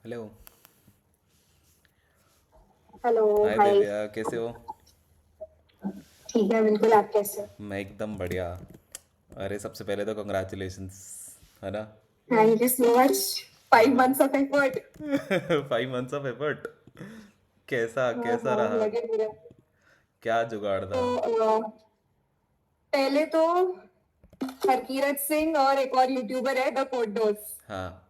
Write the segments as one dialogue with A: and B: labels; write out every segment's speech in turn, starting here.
A: Hello.
B: Hello.
A: हाय
B: हाय।
A: दिव्या, कैसे हो?
B: ठीक है, बिल्कुल। आप कैसे हो?
A: मैं एकदम बढ़िया। अरे सबसे पहले तो कंग्रेचुलेशंस, है ना?
B: Thank you so much. 5 months of effort.
A: 5 months of effort. कैसा
B: हाँ
A: कैसा
B: हाँ,
A: रहा?
B: लगे पूरा।
A: क्या जुगाड़ था?
B: तो पहले तो हरकीरत सिंह और एक और यूट्यूबर है द पोडोस।
A: हाँ।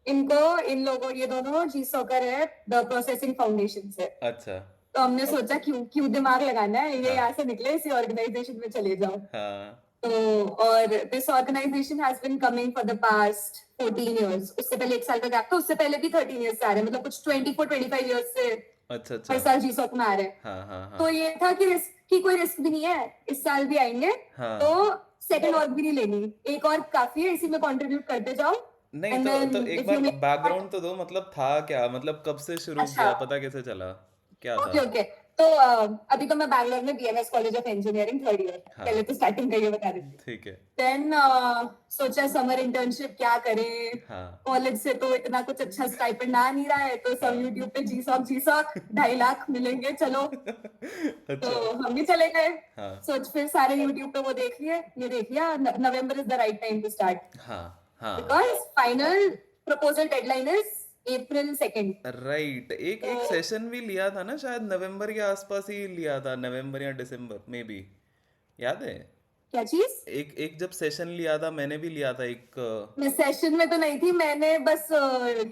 B: इनको इन लोगों ये दोनों जी सॉकर है द प्रोसेसिंग फाउंडेशन से।
A: अच्छा।
B: तो हमने सोचा क्यों क्यों दिमाग लगाना है, ये यहाँ
A: हाँ
B: से निकले इसी ऑर्गेनाइजेशन में चले जाओ।
A: हाँ।
B: तो और this organisation has been coming for the past 14 years। उससे पहले 1 साल का गैप था, उससे पहले भी 13 years से आ रहे हैं, मतलब कुछ 24-25 years से
A: अच्छा
B: हर
A: अच्छा।
B: साल जीसॉक में आ रहे हैं।
A: हाँ हाँ हाँ।
B: तो ये था कि रिस्क की कोई रिस्क भी नहीं है, इस साल भी आएंगे। तो
A: हाँ।
B: सेकंड और भी नहीं लेनी, एक और काफी है, इसी में कंट्रीब्यूट करते जाओ।
A: नहीं
B: एंड
A: तो
B: देन
A: एक
B: if you
A: bar
B: make.
A: Background तो दो, मतलब था क्या, मतलब कब से शुरू
B: अच्छा।
A: किया, पता कैसे चला? क्या था?
B: Okay okay. तो अभी तो मैं बैंगलोर में BMS college of engineering 3rd year. पहले
A: हाँ।
B: तो स्टार्टिंग का ये बता देती।
A: ठीक है।
B: देन सोचा समर इंटर्नशिप क्या करें।
A: हाँ
B: कॉलेज से तो इतना कुछ अच्छा स्टाइपेंड आ नहीं रहा है, तो सब
A: हाँ।
B: यूट्यूब पे जी सॉक 2.5 लाख मिलेंगे, चलो। तो
A: अच्छा।
B: हम भी चले गए।
A: हाँ
B: सोच फिर सारे यूट्यूब पे वो देख लिए, ये देख लिया November is the right time to start,
A: हाँ हाँ।
B: Because final proposal deadline is April 2nd।
A: Right, एक
B: तो
A: एक सेशन भी लिया था ना, शायद नवंबर के आसपास ही लिया था, नवंबर या दिसंबर में भी। याद है?
B: क्या चीज?
A: एक एक जब सेशन लिया था, मैंने भी लिया था एक।
B: मैं सेशन में तो नहीं थी, मैंने बस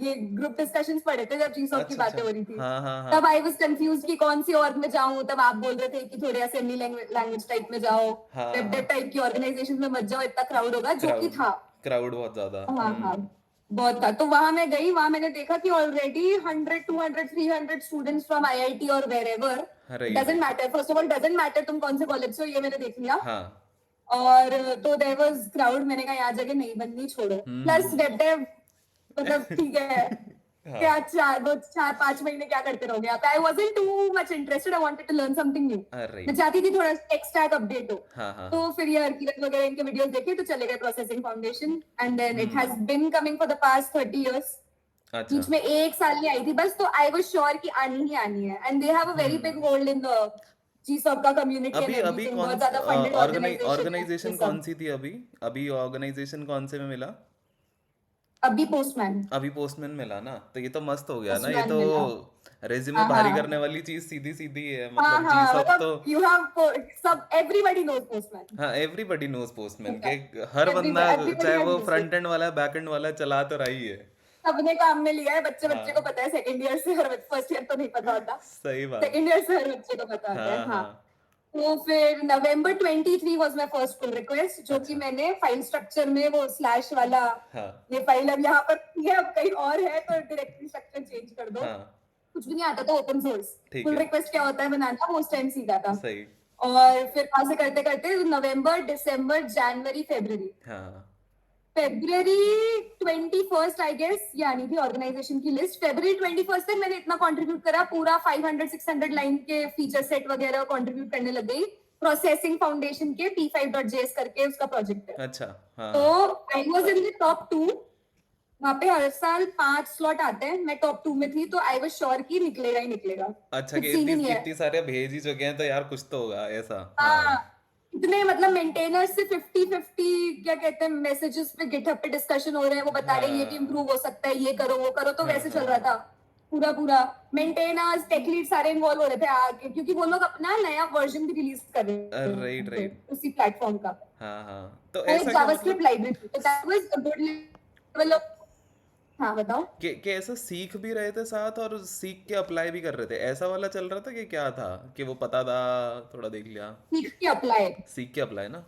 B: ये ग्रुप डिस्कशंस पढ़े थे जब जीसॉक की
A: अच्छा अच्छा।
B: बातें हो रही थी।
A: हाँ हाँ हाँ।
B: तब आई वाज कंफ्यूज कि कौन सी org में जाऊं। तब आप बोल रहे थे कि थोड़े असेंबली लैंग्वेज टाइप में जाओ,
A: हाँ
B: वेब
A: हाँ।
B: डेव टाइप की ऑर्गेनाइजेशन में मत जाओ, इतना क्राउड होगा, जो कि
A: क्राउड।
B: था।
A: क्राउड बहुत ज्यादा।
B: हाँ हाँ, बहुत था। तो वहां मैं गई, वहां मैंने देखा कि ऑलरेडी 100 200 300 स्टूडेंट्स फ्रॉम आईआईटी और wherever.
A: Right.
B: Doesn't matter, first of all doesn't matter तुम कौन से कॉलेज से हो, ये मैंने देख लिया।
A: हाँ।
B: और तो देयर वाज क्राउड, मैंने कहा यहाँ जगह नहीं बननी, छोड़ो। प्लस वेब डेव, मतलब ठीक है, क्या
A: हाँ।
B: 4 5 महीने क्या करते रहोगे आप। I wasn't too much interested, I wanted to learn something new. मैं
A: राइट।
B: चाहती थी थोड़ा टेक स्टैक अपडेट हो।
A: हाँ हाँ हाँ।
B: तो फिर ये हरकीरत वगैरह इनके वीडियोस देखे, तो चले गए Processing Foundation. And then it has been coming for the past 30 years।
A: अच्छा।
B: बीच में 1 साल नहीं आई थी बस, तो आई वाज श्योर कि आनी ही आनी है। And they have a very big hold in the G सब का कम्युनिटी एंड
A: अभी अभी
B: एवरीथिंग,
A: कौन,
B: बहुत ज्यादा फंडेड ऑर्गेनाइजेशन है ये
A: ऑर्गेनाइजेशन कौन
B: सब।
A: सी थी अभी? अभी ऑर्गेनाइजेशन कौन से में मिला?
B: अभी पोस्टमैन।
A: अभी पोस्टमैन मिला ना, तो ये तो मस्त हो गया ना, ये
B: पोस्टमैन
A: तो
B: मिला।
A: रेज्यूमे
B: हाँ
A: भारी करने
B: हाँ
A: वाली चीज सीधी सीधी है,
B: हाँ
A: मतलब जी
B: हाँ,
A: सॉक तो।
B: मतलब यू हैव सब, एवरीबॉडी नोज पोस्टमैन।
A: हाँ, एवरीबडी नोज पोस्टमैन के। हर बंदा, चाहे
B: एवरीबॉडी
A: वो
B: अंडरस्टूड।
A: फ्रंट एंड वाला है, बैक एंड वाला है, चला तो रही है।
B: सबने काम में लिया है, बच्चे बच्चे को
A: हाँ।
B: पता है, सेकंड ईयर से हर फर्स्ट ईयर तो नहीं पता होता।
A: सही बात।
B: सेकंड ईयर से हर बच्चे को पता होता है,
A: हाँ
B: हाँ।
A: हाँ।
B: तो फिर November 23 was my first pull request, जो कि
A: अच्छा।
B: मैंने फाइल स्ट्रक्चर में वो स्लैश वाला,
A: हाँ
B: ये फाइल अब यहाँ पर है, अब कहीं और है, तो डायरेक्टरी स्ट्रक्चर चेंज कर दो।
A: हाँ।
B: कुछ भी नहीं आता तो ओपन सोर्स
A: ठीक
B: पुल
A: है।
B: रिक्वेस्ट क्या होता है बनाना, वो उस टाइम सीखा था।
A: सही।
B: और फिर वहां से करते करते नवंबर दिसंबर जनवरी फरवरी,
A: हाँ।
B: February 21 आई गेस ये आनी थी ऑर्गेनाइजेशन की लिस्ट। February 21 तक मैंने इतना कंट्रीब्यूट करा, पूरा 500 600 लाइन के फीचर सेट वगैरह कंट्रीब्यूट करने लग गई। प्रोसेसिंग फाउंडेशन के P5.js करके उसका प्रोजेक्ट है।
A: अच्छा। हाँ
B: तो
A: हाँ।
B: I was in the top 2। वहां पे हर साल 5 स्लॉट आते हैं, मैं टॉप 2 में थी, तो आई वॉज श्योर कि निकलेगा ही निकलेगा,
A: अच्छा,
B: कुछ
A: कि
B: सीन
A: इतनी
B: ही नहीं है।
A: इतनी सारे भेज ही चुके हैं तो यार कुछ तो होगा ऐसा। हाँ।
B: हाँ, इतने मतलब मेंटेनर्स से 50-50 क्या कहते हैं मैसेजेस पे गिटहब पे डिस्कशन हो रहे हैं, वो बता रहे हैं ये भी
A: हाँ
B: इम्प्रूव हो सकता है, ये करो वो करो, तो
A: हाँ
B: वैसे चल
A: हाँ।
B: रहा था पूरा पूरा। मेंटेनर्स टेक लीड सारे इन्वॉल्व हो रहे थे आगे, क्योंकि वो लोग अपना नया वर्जन भी रिलीज कर
A: राइट
B: रहे थे
A: राइट।
B: उसी प्लेटफॉर्म का।
A: हाँ हाँ, तो
B: वो एक
A: ऐसा क्या
B: जावास्क्रिप्ट
A: मतलब
B: लाइब्रेरी थी, तो that was a good level of. हाँ बताओ।
A: कि ऐसा सीख भी रहे थे साथ और सीख के अप्लाई भी कर रहे थे, ऐसा वाला चल रहा था कि क्या था? कि वो पता था, थोड़ा देख लिया,
B: सीख के अप्लाई।
A: सीख के अप्लाई ना।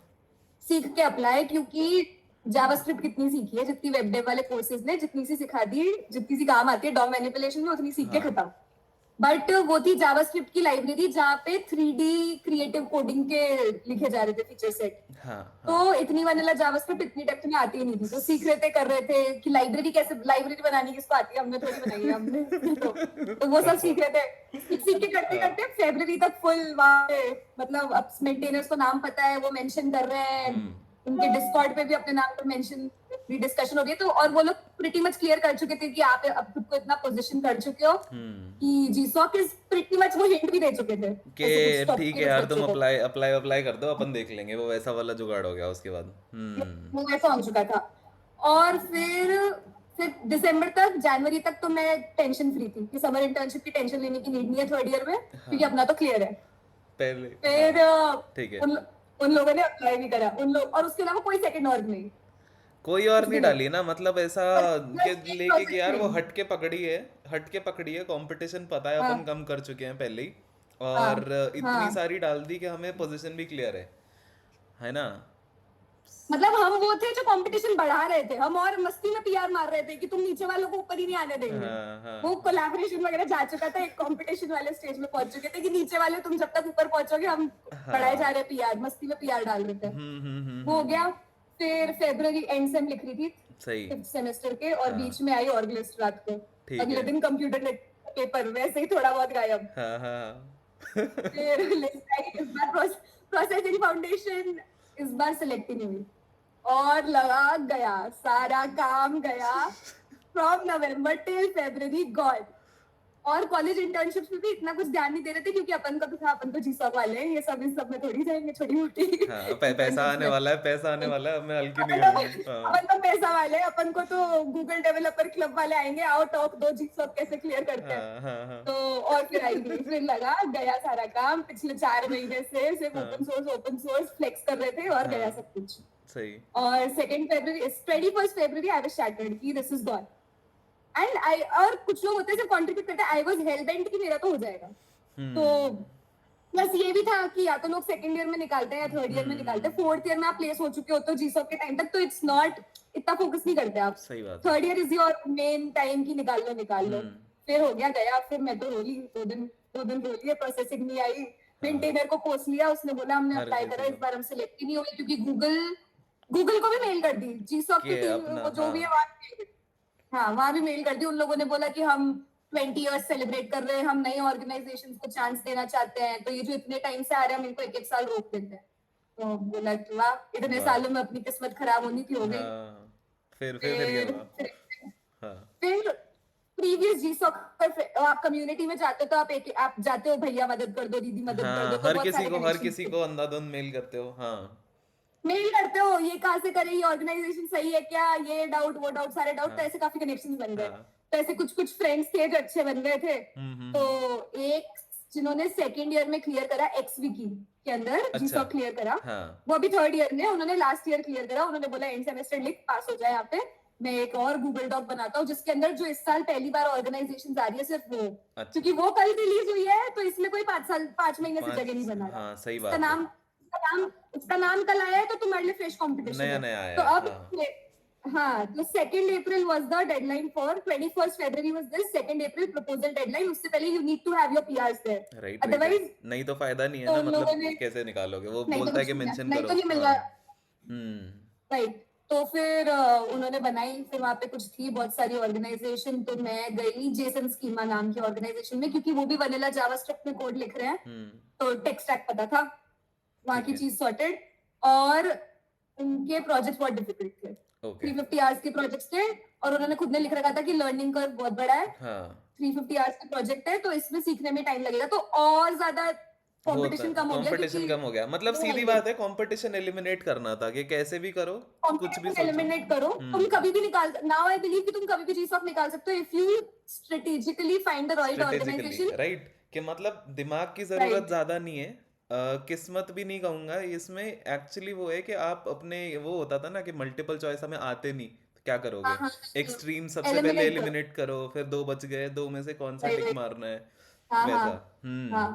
B: सीख के अप्लाई, क्योंकि जावास्क्रिप्ट कितनी सीखी है, जितनी वेब डेव वाले कोर्सेज ने जितनी सी सिखा दी, जितनी सी काम आती है डॉम मैनिपुलेशन में, उतनी सीख के
A: हाँ
B: खत्म। बट वो थी जावास्क्रिप्ट की लाइब्रेरी जहाँ पे 3D क्रिएटिव कोडिंग के लिखे जा रहे थे फीचर सेट।
A: हाँ हाँ।
B: तो इतनी वनीला जावास्क्रिप्ट इतनी डेप्थ में आती ही नहीं थी, तो सीख रहे थे, कर रहे थे कि लाइब्रेरी कैसे, लाइब्रेरी बनानी किसको आती है, हमने थोड़ी बनाई है, हमने तो वो सब सीख रहे थे। सीख सीख के करते
A: हाँ।
B: करते फरवरी तक फुल वहां पे, मतलब अब मेंटेनर्स को नाम पता है, वो मेंशन कर रहे हैं उनके डिस्कॉर्ड पे भी अपने नाम को मेंशन। डिस्कशन हो रही है, तो और वो लोग प्रिटी मच क्लियर कर चुके थे कि आप अब खुद को इतना पोजीशन कर चुके हो कि जीसॉक इज प्रिटी मच, वो हिंट भी दे चुके थे ऐसे कुछ
A: कि
B: टॉप
A: ठीक है
B: के
A: यार तुम
B: बच्चों को,
A: अप्लाई अप्लाई अप्लाई कर दो, अपन देख लेंगे, वो वैसा वाला जुगाड़ हो गया उसके बाद।
B: वो ऐसा हो चुका था। और फिर दिसंबर तक, जनवरी तक तो मैं टेंशन फ्री थी कि समर इंटर्नशिप की टेंशन लेने की नीड नहीं है थर्ड ईयर में, क्योंकि अपना तो क्लियर है।
A: पहले हाँ
B: फिर
A: ठीक है।
B: उन लोगों ने अप्लाई भी करा, उन लोग, और उसके अलावा कोई सेकंड ऑर्ग नहीं,
A: कोई और
B: कुछ
A: नहीं
B: भी नहीं,
A: डाली ना, मतलब ऐसा
B: बस
A: कि
B: बस एक
A: लेके कि
B: प्रोसेस
A: यार वो
B: में।
A: हट के पकड़ी है, कंपटीशन पता है अपन
B: हाँ
A: कम कर चुके हैं पहले ही,
B: हाँ
A: और इतनी
B: हाँ,
A: सारी डाल दी कि हमें पोजीशन भी क्लियर है ना।
B: मतलब हम वो थे जो कंपटीशन बढ़ा रहे थे, हम और मस्ती में पीआर मार रहे थे कि तुम नीचे वालों को ऊपर ही नहीं आने देंगे।
A: हाँ हाँ
B: वो कोलैबोरेशन वगैरह जा चुका था, एक कंपटीशन वाले स्टेज में पहुंच चुके थे कि नीचे वाले तुम जब तक ऊपर पहुंचोगे, हम बढ़ाए जा
A: हाँ।
B: रहे पीआर, मस्ती में पीआर डाल रहे थे। वो हो
A: हम्म।
B: गया। फिर फेब्रुवरी एंड से हम लिख रही थी
A: सही।
B: 5th सेमेस्टर के, और
A: हाँ
B: बीच में आई ऑर्ग लिस्ट रात को,
A: ठीक
B: अगले
A: है।
B: दिन कंप्यूटर पेपर, वैसे ही थोड़ा बहुत गायब।
A: हाँ हाँ
B: फिर लिस्ट आई, इस बार प्रोसेसिंग फाउंडेशन इस बार सेलेक्ट ही नहीं हुई, और लगा गया सारा काम गया, from November till February God. और कॉलेज इंटर्नशिप्स में भी इतना कुछ ध्यान नहीं दे रहे थे, क्योंकि अपन को तो था, अपन तो जीसॉक वाले हैं, ये सब इस सब में थोड़ी जाएंगे छोटी मोटी
A: हाँ, पैसा
B: इंटर्नशिप्स
A: आने
B: में।
A: वाला है, पैसा आने वाला है, मैं हल्की नहीं
B: अपन तो
A: करूंगी। हाँ
B: अपन तो पैसा वाले हैं, अपन को तो गूगल डेवलपर क्लब वाले आएंगे, आओ टॉप दो जीसॉक कैसे क्लियर करते हैं।
A: हाँ हाँ हाँ
B: तो और फिर आई गई, फिर लगा गया सारा काम, पिछले 4 महीने से सिर्फ
A: हाँ
B: ओपन सोर्स फ्लेक्स कर रहे थे, और गया
A: हाँ
B: सब कुछ।
A: सही।
B: और 21st February I was shattered कि this is gone. And I, और कुछ लोग होते हैं जो कंट्रीब्यूट करते हैं, आई वाज हेल बेंट कि मेरा तो हो जाएगा। तो
A: हम्म
B: प्लस ये भी था कि या तो लोग सेकंड ईयर में निकालते हैं या थर्ड ईयर में निकालते हैं, फोर्थ ईयर में आप प्लेस हो चुके हो तो जीसॉक के टाइम तक तो इट्स नॉट, इतना फोकस नहीं करते आप।
A: सही बात है।
B: Third year is your main time की निकाल लो।
A: हम्म
B: फिर हो गया गया, फिर मैं तो रोली 2 दिन रोली है, प्रोसेसिंग नहीं आई।
A: हाँ
B: मेंटेनर को पोस्ट लिया, उसने बोला हमने
A: हर
B: अप्लाई करा,
A: किसी
B: इस
A: को
B: बार हम सिलेक्ट ही नहीं हुए, क्योंकि गूगल को भी मेल कर दी, जीसॉक की
A: कि
B: टीम
A: अपना
B: वो जो
A: हाँ
B: भी है वहाँ, हाँ वहां भी मेल कर दी। उन लोगों ने बोला कि हम 20 इयर्स सेलिब्रेट कर रहे हैं, हम नई ऑर्गेनाइजेशन को चांस देना चाहते हैं, तो ये जो इतने टाइम से आ रहे हैं, हम इनको 1-1 साल रोक देते हैं। तो बोला कि वाह, इतने
A: वाह
B: सालों में अपनी किस्मत खराब होनी थी, हो गई।
A: हाँ फिर क्या
B: फिर
A: हुआ।
B: फिर,
A: हाँ
B: फिर प्रीवियस जी सॉकर, आप कम्युनिटी में जाते हो तो आप जाते हो, भैया मदद कर दो, दीदी मदद कर दो,
A: हाँ
B: तो बहुत सारे
A: हर
B: कनेक्शन
A: किसी
B: थे।
A: को अंधाधुंध मेल करते हो। हाँ
B: मेल करते हो, ये कहाँ से करे, ये ऑर्गेनाइजेशन सही है क्या, ये डाउट वो डाउट, सारे डाउट, तो
A: हाँ
B: ऐसे काफी कनेक्शन बन गए।
A: हाँ
B: तो ऐसे कुछ कुछ फ्रेंड्स थे जो अच्छे बन गए थे। तो
A: हम्म।
B: एक जिन्होंने सेकेंड ईयर में क्लियर करा एक्सवीकी के अंदर
A: अच्छा
B: जीसॉक क्लियर करा,
A: हाँ
B: वो अभी थर्ड ईयर में, उन्होंने लास्ट ईयर क्लियर करा, उन्होंने बोला एंड सेमेस्टर लिख पास हो जाए यहाँ पे, मैं एक और गूगल डॉक बनाता हूँ जिसके अंदर जो इस साल पहली बार ऑर्गेनाइजेशन आ रही है सिर्फ वो,
A: अच्छा
B: क्योंकि वो कल रिलीज हुई है, तो इसमें कोई 5 महीने से जगह नहीं
A: पाँच
B: बना रहा।
A: हाँ सही
B: उसका
A: बात है।
B: नाम उसका नाम कल आया है, तो तुम्हारे लिए फ्रेश कंपटीशन
A: नया
B: है।
A: नया आया
B: तो
A: है
B: अब
A: हाँ।
B: हाँ, तो 2 अप्रैल was the deadline for 21st February was this 2 April proposal deadline, उससे पहले you need to have your PRs there,
A: right.
B: otherwise
A: नहीं तो फायदा नहीं है
B: तो
A: ना,
B: उन लोगों
A: मतलब
B: ने,
A: कैसे निकालोगे, वो
B: नहीं तो
A: बोलता है
B: कुछ
A: कि
B: नहीं,
A: मेंशन
B: नहीं
A: करो।
B: तो नहीं मिल
A: हाँ
B: रहा।
A: हम्म
B: राइट। तो फिर उन्होंने बनाई, फिर वहां पे कुछ थी बहुत सारी ऑर्गेनाइजेशन, तो मैं गई जेसन स्कीमा नाम की ऑर्गेनाइजेशन में, क्योंकि वो भी वनीला जावास्क्रिप्ट में कोड लिख रहे हैं,
A: हम्म
B: तो टेक स्टैक पता था, वहां
A: ठीक
B: की
A: है
B: चीज सॉर्टेड। और उनके प्रोजेक्ट बहुत डिफिकल्ट थे,
A: ओके
B: 350 आवर्स के प्रोजेक्ट्स थे, और उन्होंने खुद ने लिख रखा था कि लर्निंग कर्व बहुत बड़ा है,
A: हाँ
B: 350 आवर्स का प्रोजेक्ट है, तो इसमें सीखने में टाइम लगेगा, तो और ज्यादा
A: होता
B: कंपटीशन कम हो गया,
A: कंपटीशन
B: क्योंकि
A: कम हो गया, मतलब
B: वो
A: सीधी
B: है
A: बात है, कंपटीशन एलिमिनेट करना था कि कैसे भी करो, कुछ भी
B: कंपटीशन
A: सोचो।
B: एलिमिनेट करो, तुम कभी भी निकाल, नाउ आई बिलीव कि तुम कभी भी जीसॉक निकाल सकते हो if you strategically find the right
A: strategically
B: organisation.
A: Right, कि मतलब दिमाग की जरूरत
B: राइट,
A: ज्यादा नहीं है, किस्मत भी नहीं कहूंगा इसमें, एक्चुअली वो है कि आप अपने, वो होता था ना कि मल्टीपल चॉइस हमें आते नहीं तो क्या
B: हाँ
A: करोगे,
B: हाँ,
A: एक्सट्रीम सबसे पहले
B: एलिमिनेट करो,
A: एलिमिनेट करो, फिर दो बच गए, दो में से कौन सा टिक
B: राइट,
A: मारना है,
B: हाँ हाँ
A: वैसा।
B: हाँ,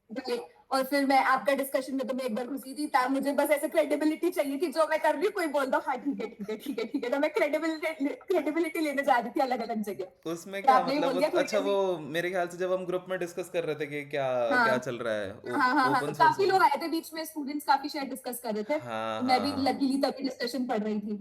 B: right। और फिर मैं आपका डिस्कशन में तो मैं एक बार घुसी थी, तब मुझे बस ऐसे क्रेडिबिलिटी चाहिए थी, जो मैं कर रही हूँ कोई बोल दो हाँ ठीक है ठीक है ठीक है ठीक है, तो मैं क्रेडिबिलिटी लेने जा रही थी अलग अलग जगह,
A: उसमें
B: तो
A: क्या
B: आपने ये
A: मतलब
B: बोल दिया थोड़ी
A: अच्छा, वो
B: सी।
A: मेरे ख्याल से जब हम ग्रुप में डिस्कस कर रहे थे कि क्या क्या
B: हाँ
A: चल रहा है
B: हाँ हाँ हाँ,
A: ओपन
B: तो
A: सोर्स
B: काफी
A: में।
B: लोग आए थे बीच में, स्टूडेंट्स काफी शायद डिस्कस कर रहे थे,
A: हाँ
B: तो मैं
A: हाँ
B: भी
A: हाँ
B: लकीली तभी डिस्कशन पढ़ रही थी।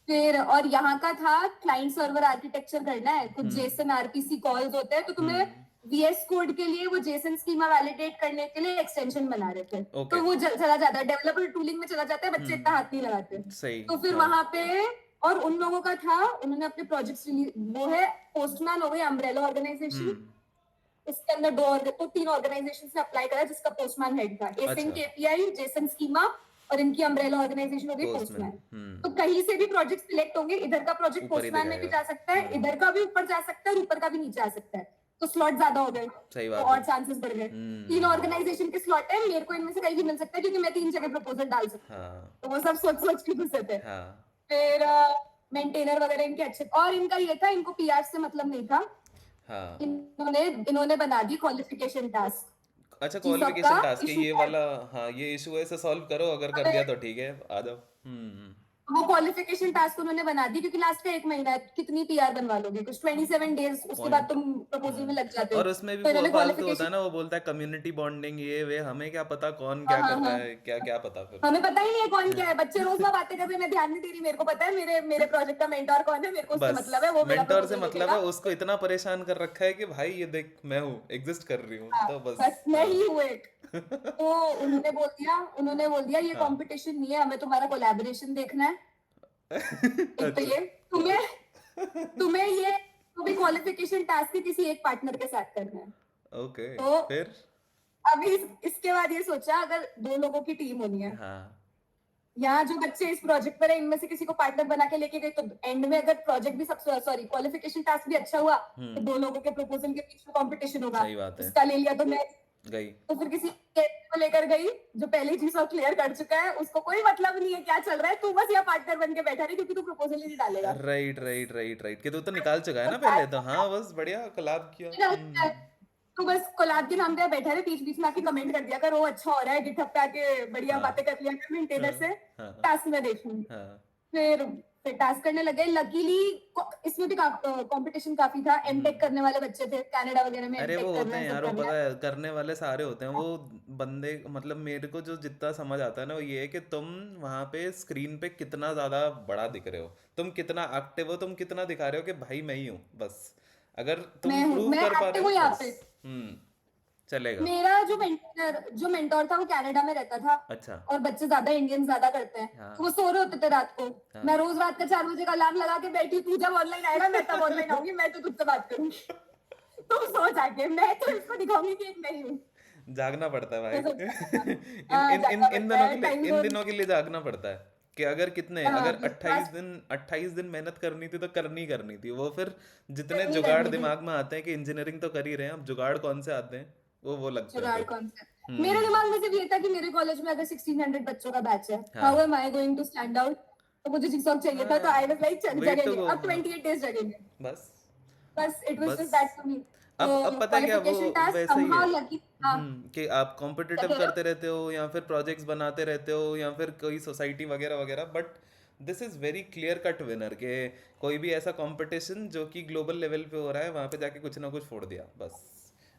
B: फिर और यहाँ का था क्लाइंट सर्वर आर्किटेक्चर करना है, कुछ जेसन आरपीसी कॉल्स होते हैं, तो तुम्हें
A: हम्म
B: वीएस कोड के लिए वो जेसन स्कीमा वैलिडेट करने के लिए एक्सटेंशन बना रहे थे,
A: ओके
B: तो वो चला जाता है डेवलपर टूलिंग में, चला जाता है, बच्चे इतना हाथ नहीं लगाते।
A: सही
B: तो फिर
A: हाँ
B: वहां पे और उन लोगों का था, उन्होंने अपने प्रोजेक्ट्स रिलीज, वो है पोस्टमैन हो गई अम्ब्रेला ऑर्गेनाइजेशन, इसके अंदर तो 3 ऑर्गेनाइजेशन से अप्लाई करा जिसका पोस्टमैन हेड था, एसिन
A: अच्छा
B: केपीआई, जेसन स्कीमा और इनकी अम्ब्रेला ऑर्गेनाइजेशन हो गई
A: पोस्टमैन।
B: पोस्टमैन। तो कहीं से भी प्रोजेक्ट सिलेक्ट होंगे, इधर का प्रोजेक्ट
A: ऊपर ही
B: पोस्टमैन में भी
A: दिखाएगा।
B: जा सकता है, इधर का भी ऊपर जा सकता है और ऊपर का भी नीचे आ सकता है, तो स्लॉट ज्यादा हो गए,
A: सही
B: तो
A: बात है।
B: और चांसेस बढ़ गए। 3 ऑर्गेनाइजेशन के स्लॉट है, मेरे को इनमें से कहीं भी मिल सकता है क्योंकि मैं 3 जगह प्रपोजल डाल सकती हूँ,
A: हाँ
B: तो वो सब सोच सोच के घुसे थे।
A: हाँ
B: फिर मेंटेनर वगैरह इनके अच्छे, और इनका ये था, इनको पीआर से मतलब नहीं था,
A: हाँ।
B: इन्होंने इन्होंने बना दी क्वालिफिकेशन टास्क
A: अच्छा
B: कि सबका
A: क्वालिफिकेशन टास्क है
B: इशू
A: ये
B: क्या
A: वाला। हाँ ये इशू है, इसे सॉल्व करो, अगर कर
B: है।
A: दिया तो ठीक है, आ जाओ।
B: वो क्वालिफिकेशन टास्क उन्होंने बना दी क्योंकि लास्ट का 1 महीना है, कितनी पीआर बनवा लोगे, कुछ 27 डेज, उसके बाद
A: पॉइंट।
B: तुम प्रपोजल में लग जाते हो,
A: और उसमें भी
B: तो इन्होंने
A: फालतू होता है
B: क्वालिफिकेशन।
A: ना, वो बोलता है कम्युनिटी बॉन्डिंग ये वे, हमें क्या पता कौन
B: हाँ
A: क्या
B: हाँ
A: कर रहा
B: हाँ,
A: है, क्या क्या पता फिर।
B: हमें पता ही नहीं है कौन क्या है, बच्चे रोज ना बातें कर रहे हैं, मैं ध्यान नहीं दे रही, मेरे को पता है मेरे मेरे प्रोजेक्ट का मेंटोर कौन है, मेरे को उससे
A: बस
B: मतलब है, वो मेरा
A: मेंटोर से
B: प्रपोजल
A: मतलब है,
B: देखेगा।
A: उसको इतना परेशान कर रखा है कि भाई ये देख मैं हूँ, एग्जिस्ट कर रही हूँ,
B: हाँ,
A: तो बस।
B: बस मैं
A: हाँ
B: ही हूँ एक। तो उन्होंने बोल दिया ये
A: हाँ।
B: कंपटीशन नहीं है, हमें तुम्हारा कोलैबोरेशन देखना है। एक तो
A: अच्छा।
B: ये तुम्हें तुम्हें ये तो भी क्वालिफिकेशन टास्क ही किसी एक पार्टनर के साथ करना है।
A: ओके।
B: तो
A: फिर।
B: अभी इसके बाद ये सोचा, अगर 2 लोगों की टीम होनी है,
A: हाँ।
B: यहाँ जो बच्चे इस प्रोजेक्ट पर है इनमें से किसी को पार्टनर बना के लेके गए, तो एंड में अगर प्रोजेक्ट भी सब, सॉरी क्वालिफिकेशन टास्क भी अच्छा हुआ, तो 2 लोगों के प्रपोजल के बीच में कंपटीशन होगा,
A: सही बात है।
B: उसका ले लिया तो मैं,
A: गई।
B: तो फिर किसी को लेकर गई जो पहले चीज क्लियर कर चुका है, उसको कोई मतलब नहीं है क्या चल रहा है, तू बस यहाँ पार्टनर बन के बैठा रही क्योंकि तू प्रपोजल ही नहीं डालेगा।
A: राइट राइट राइट राइट, कि तू तो निकाल चुका है
B: तो
A: ना
B: क्या
A: पहले तो, हाँ बस बढ़िया कोलैब किया।
B: है? तो बस कोलैब के नाम पे बैठा रहे, बीच बीच में आके कमेंट कर दिया कर, वो अच्छा हो रहा है, गिटहब पे आके बढ़िया
A: हाँ
B: बातें कर लिया कर मेंटेनर
A: हाँ
B: से,
A: हाँ
B: टास्क में देखूंगी।
A: हाँ।
B: फिर फिर टास्क करने लगे, लकीली इसमें भी कंपटीशन काफी था, एमटेक करने वाले बच्चे थे, कनाडा वगैरह में
A: अरे वो
B: एमटेक कर
A: होते
B: रहे
A: हैं
B: हैं, सब
A: यार, वो
B: कर रहे
A: पता
B: हैं।
A: है करने वाले सारे होते हैं वो बंदे, मतलब मेरे को जो जितना समझ आता है ना वो ये है कि तुम वहां पे स्क्रीन पे कितना ज्यादा बड़ा दिख रहे हो, तुम कितना एक्टिव हो, तुम कितना दिखा रहे हो कि भाई मैं ही हूँ बस। अगर तुम प्रूव
B: मैं
A: कर पा रहे
B: एक्टिव
A: हो
B: हूँ यहाँ
A: बस।
B: पे।
A: चलेगा।
B: मेरा जो मेंटोर था वो कनाडा में रहता था,
A: अच्छा।
B: और बच्चे ज्यादा इंडियन ज्यादा करते हैं, तो वो
A: हाँ
B: सो रहे होते थे रात को,
A: हाँ।
B: मैं रोज रात का 4 बजे का अलार्म लगा के बैठी, तू जब ऑनलाइन आएगा मैं तब ऑनलाइन आऊंगी, मैं तो तुझसे बात करूंगी। तुम सो जाके, मैं तो इसको दिखाऊंगी कि एक नहीं हूँ।
A: जागना पड़ता है
B: मैं
A: भाई।
B: सोचती हूँ,
A: इन इन इन
B: जागना
A: इन
B: पड़ता
A: दिनों
B: है,
A: के लिए,
B: टाइम
A: इन
B: जोन।
A: दिनों के लिए जागना पड़ता है कि अगर कितने,
B: हाँ,
A: अगर 28 दिन मेहनत करनी थी तो करनी थी वो, फिर जितने
B: करनी
A: जुगाड़
B: करनी थी।
A: दिमाग में आते हैं कि इंजीनियरिंग तो कर ही रहे हैं, अब जुगाड़ कौन से आते हैं वो लगते हैं
B: जुगाड़
A: फिर।
B: कौन सा? मेरे
A: हम्म।
B: दिमाग में सिर्फ ये था कि मेरे कॉलेज में अगर 1600 बच्चों का बैच है, हाउ
A: हाँ
B: am I going to stand out? तो मुझे जिक्सॉक चाहिए था, तो
A: हाँ।
B: आई वाज लाइक चल
A: वे टू
B: जगेंगे,
A: गो।
B: अब
A: हाँ
B: 28 डेज जगेंगे।
A: बस
B: बस इट वाज जस्ट
A: बस।
B: That for me. तो
A: अब पता है क्या वो
B: क्वालिफिकेशन टास्क
A: वैसा ही है।
B: Somehow lucky. हाँ,
A: कि आप
B: क्या
A: कॉम्पिटिटिव
B: कह रहे हो?
A: करते रहते हो या फिर प्रोजेक्ट्स बनाते रहते हो या फिर कोई सोसाइटी वगैरह वगैरह, but this is very clear cut winner के कोई भी ऐसा कंपटीशन जो कि ग्लोबल लेवल पे हो रहा है वहां पे जाके कुछ ना कुछ फोड़ दिया बस।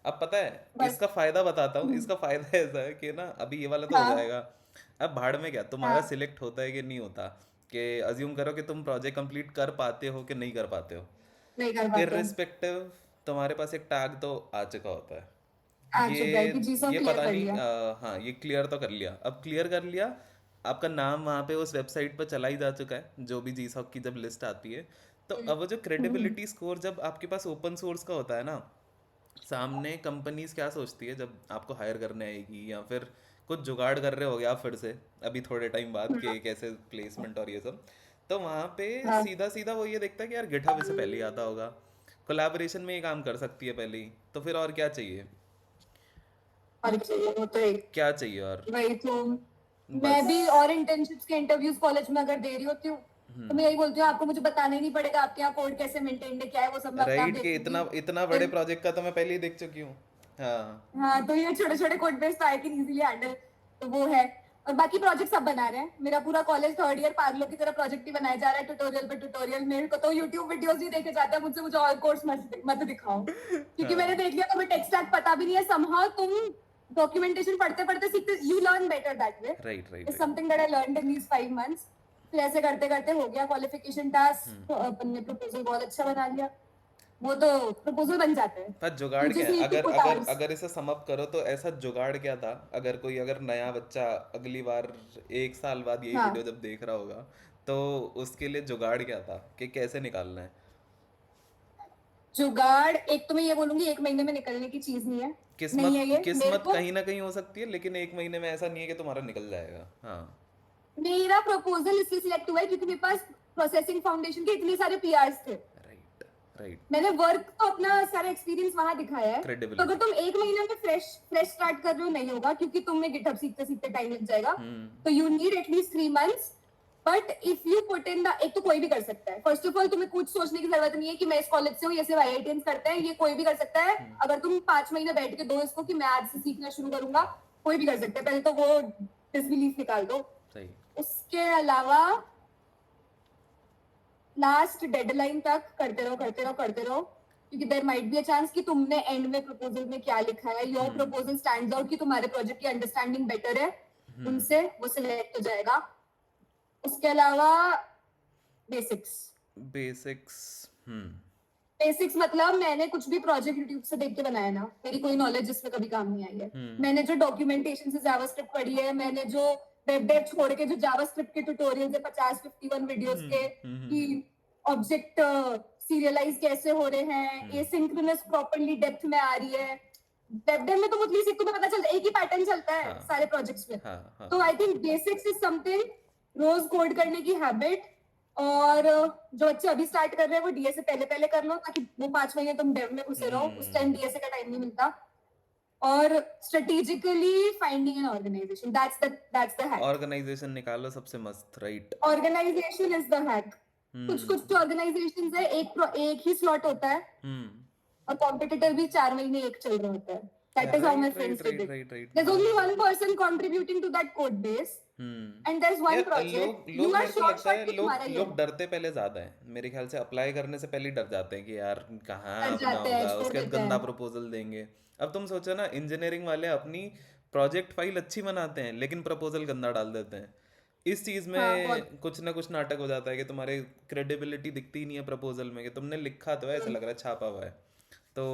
A: अब पता है
B: बस।
A: इसका फायदा बताता हूँ,
B: हम्म,
A: इसका फायदा ऐसा है कि ना अभी ये वाला तो हो
B: हाँ
A: जाएगा, अब भाड़ में क्या तुम्हारा
B: हाँ,
A: सिलेक्ट होता है कि नहीं होता, कि अज्यूम करो कि तुम प्रोजेक्ट कंप्लीट कर पाते हो कि नहीं कर पाते हो,
B: नहीं कर पाते हैं।
A: इररिस्पेक्टिव तुम्हारे पास एक टैग तो आ चुका होता है।
B: आ चुका है कि जी सॉक
A: ये
B: क्लियर
A: पता
B: कर
A: नहीं
B: लिया।
A: हाँ ये क्लियर तो कर लिया, अब क्लियर कर लिया, आपका नाम वहाँ पे उस वेबसाइट पर चला ही जा चुका है जो भी जी सॉक की जब लिस्ट आती है, तो
B: हम्म,
A: अब वो जो
B: हम्म,
A: क्रेडिबिलिटी स्कोर जब आपके पास ओपन सोर्स का होता है ना, सामने कंपनीज क्या सोचती है जब आपको हायर करने आएगी या फिर कुछ जुगाड़ कर रहे हो आप फिर से अभी थोड़े टाइम बाद के कैसे प्लेसमेंट और ये सब, तो वहाँ पे
B: हाँ,
A: सीधा सीधा वो ये देखता है कि यार गिटहब इसे पहले ही आता होगा, कोलैबोरेशन में ये काम कर सकती है पहले ही, तो फिर और क्या चाहिए,
B: और चाहिए वो तो एक,
A: क्या चाहिए और।
B: वही तो। मैं
A: बस।
B: भी और इंटर्नशिप्स के इंटरव्यूज कॉलेज में अगर दे रही होती हूँ, तो मैं यही बोलती हूँ आपको मुझे बताना ही नहीं पड़ेगा आपके यहाँ कोड कैसे मेंटेन है, क्या है वो सब मैं अपने आप
A: राइट
B: देख
A: के
B: लूंगी।
A: इतना इतना बड़े प्रोजेक्ट का तो मैं पहले ही देख चुकी हूँ। हाँ
B: हाँ, तो ये छोटे छोटे कोड बेस तो आई कैन इजीली हैंडल, तो वो है। और बाकी प्रोजेक्ट सब बना रहे हैं, मेरा पूरा कॉलेज 3rd ईयर पागलों की तरह प्रोजेक्ट ही बनाया जा रहा है, ट्यूटोरियल पे ट्यूटोरियल। मेरे को तो यूट्यूब वीडियोस ही देखे जाते हैं मुझसे, मुझे और कोर्स मत दिखाओ, क्योंकि मैंने
A: हाँ
B: देख लिया तुम्हें टेक स्टैक पता भी नहीं है, समहाउ तुम डॉक्यूमेंटेशन पढ़ते पढ़ते सीखते, you learn better that way.
A: Right right
B: is
A: right.
B: Something that I learned in these 5 months. फिर ऐसे करते करते हो गया क्वालिफिकेशन टास्क, तो अपन ने प्रपोजल बहुत अच्छा बना लिया। वो तो प्रपोजल बन जाते हैं.
A: पर जुगाड़
B: You
A: क्या
B: just
A: है?
B: need to
A: अगर
B: put
A: अगर
B: hours.
A: अगर इसे सम अप करो तो ऐसा जुगाड़ क्या था? अगर नया बच्चा अगली बार 1 साल बाद यही वीडियो
B: हाँ,
A: जब देख रहा होगा, तो उसके लिए जुगाड़ क्या था कि कैसे निकालना है?
B: जुगाड़ एक तो मैं ये बोलूंगी 1 महीने में निकलने की चीज नहीं है. नहीं
A: किस्मत
B: है ये मेरे
A: किस्मत
B: को.
A: कहीं ना कहीं हो सकती है, लेकिन 1 महीने में ऐसा नहीं है कि तुम्हारा निकल जाएगा। हाँ।
B: मेरा प्रपोजल इसलिए सिलेक्ट हुआ है क्योंकि मेरे पास प्रोसेसिंग फाउंडेशन के इतने सारे पीआरस थे.
A: राइट। राइट।
B: मैंने वर्क तो अपना सारा एक्सपीरियंस वहां दिखाया है. तो अगर
A: क्रेडिबिलिटी।
B: तुम 1 महीने में फ्रेश फ्रेश स्टार्ट कर रहे हो नहीं होगा क्योंकि तुम्हें गिटहब सीखते सीखते टाइम लग जाएगा.
A: हम्म।
B: तो you need at least 3 months. But if you put in the एक तो कोई भी कर सकता है. फर्स्ट ऑफ ऑल तुम्हें कुछ सोचने की जरूरत नहीं है कि मैं इस कॉलेज से हूँ ये सिर्फ आईआईटीएंस करते हैं. ये कोई भी कर सकता है.
A: हम्म।
B: अगर तुम 5 महीने बैठ के दो इसको कि मैं आज से सीखना शुरू करूंगा, कोई भी कर सकता है. पहले तो वो डिसबिलीफ निकाल दो.
A: सही।
B: उसके अलावा लास्ट डेडलाइन तक करते रहो करते रहो करते रहो क्योंकि there might be a chance कि तुमने एंड में प्रपोजल में क्या लिखा है, your
A: hmm.
B: Proposal stands out कि तुम्हारे प्रोजेक्ट की अंडरस्टैंडिंग बेटर है
A: हम्म।
B: उनसे, वो सिलेक्ट हो जाएगा. उसके अलावा बेसिक्स.
A: बेसिक्स। हम्म।
B: बेसिक्स मतलब मैंने कुछ भी प्रोजेक्ट यूट्यूब से देख के बनाया ना, मेरी कोई नॉलेज इसमें कभी काम नहीं आई है.
A: हम्म।
B: मैंने जो डॉक्यूमेंटेशन से जावास्क्रिप्ट पढ़ी है, मैंने जो वेब डेव छोड़ के जो जावास्क्रिप्ट के ट्यूटोरियल्स है 50-51 वीडियोस
A: हम्म।
B: के कि ऑब्जेक्ट सीरियलाइज कैसे हो रहे हैं, एसिंक्रोनस प्रॉपर्ली डेप्थ में आ रही है. वेब डेव में तो मुझे एक तुम्हें पता चलता है, एक ही पैटर्न चलता है
A: हाँ।
B: सारे प्रोजेक्ट्स में.
A: हाँ। हाँ।
B: तो I think basics is something. रोज कोड करने की हैबिट. और जो बच्चे अभी स्टार्ट कर रहे हैं वो डीए से पहले पहले कर लो ताकि वो 5 महीने तुम डेव में घुसे रहो. उस टाइम डीएसए का टाइम नहीं मिलता. और strategically finding an organisation, that's the hack.
A: Organisation निकालो सबसे मस्त। Right.
B: Organisation is the hack. कुछ कुछ ऑर्गेनाइजेशन है एक ही स्लॉट होता है
A: हम्म।
B: और कॉम्पिटिटर भी 4 महीने एक चल रहा होता है. That is how my
A: right.
B: Friends
A: right.
B: Did
A: right.
B: It.
A: Right. Right.
B: There's only one person contributing to that code base
A: hmm.
B: and there's one
A: यार
B: project.
A: लोग
B: You
A: लोग
B: are
A: मेरे को
B: sure
A: लगता
B: shot
A: है
B: कि
A: लोग
B: तुम्हारा ही
A: लोग
B: है.
A: डरते पहले ज्यादा है मेरे ख्याल से। अप्लाई करने से पहले ही डर जाते हैं कि यार कहाँ
B: कर
A: अपना
B: जाते हैं,
A: होगा,
B: छोड़
A: उसके बाद
B: देते
A: गंदा
B: हैं.
A: प्रपोजल देंगे। अब तुम सोचो ना, इंजीनियरिंग वाले अपनी प्रोजेक्ट फाइल अच्छी बनाते हैं लेकिन प्रपोजल गंदा डाल देते हैं। इस चीज
B: हाँ बहुत.
A: में कुछ ना कुछ नाटक हो जाता है कि तुम्हारे क्रेडिबिलिटी दिखती ही नहीं है प्रपोजल में, कि तुमने लिखा तो है, ऐसा लग रहा है छापा हुआ है। तो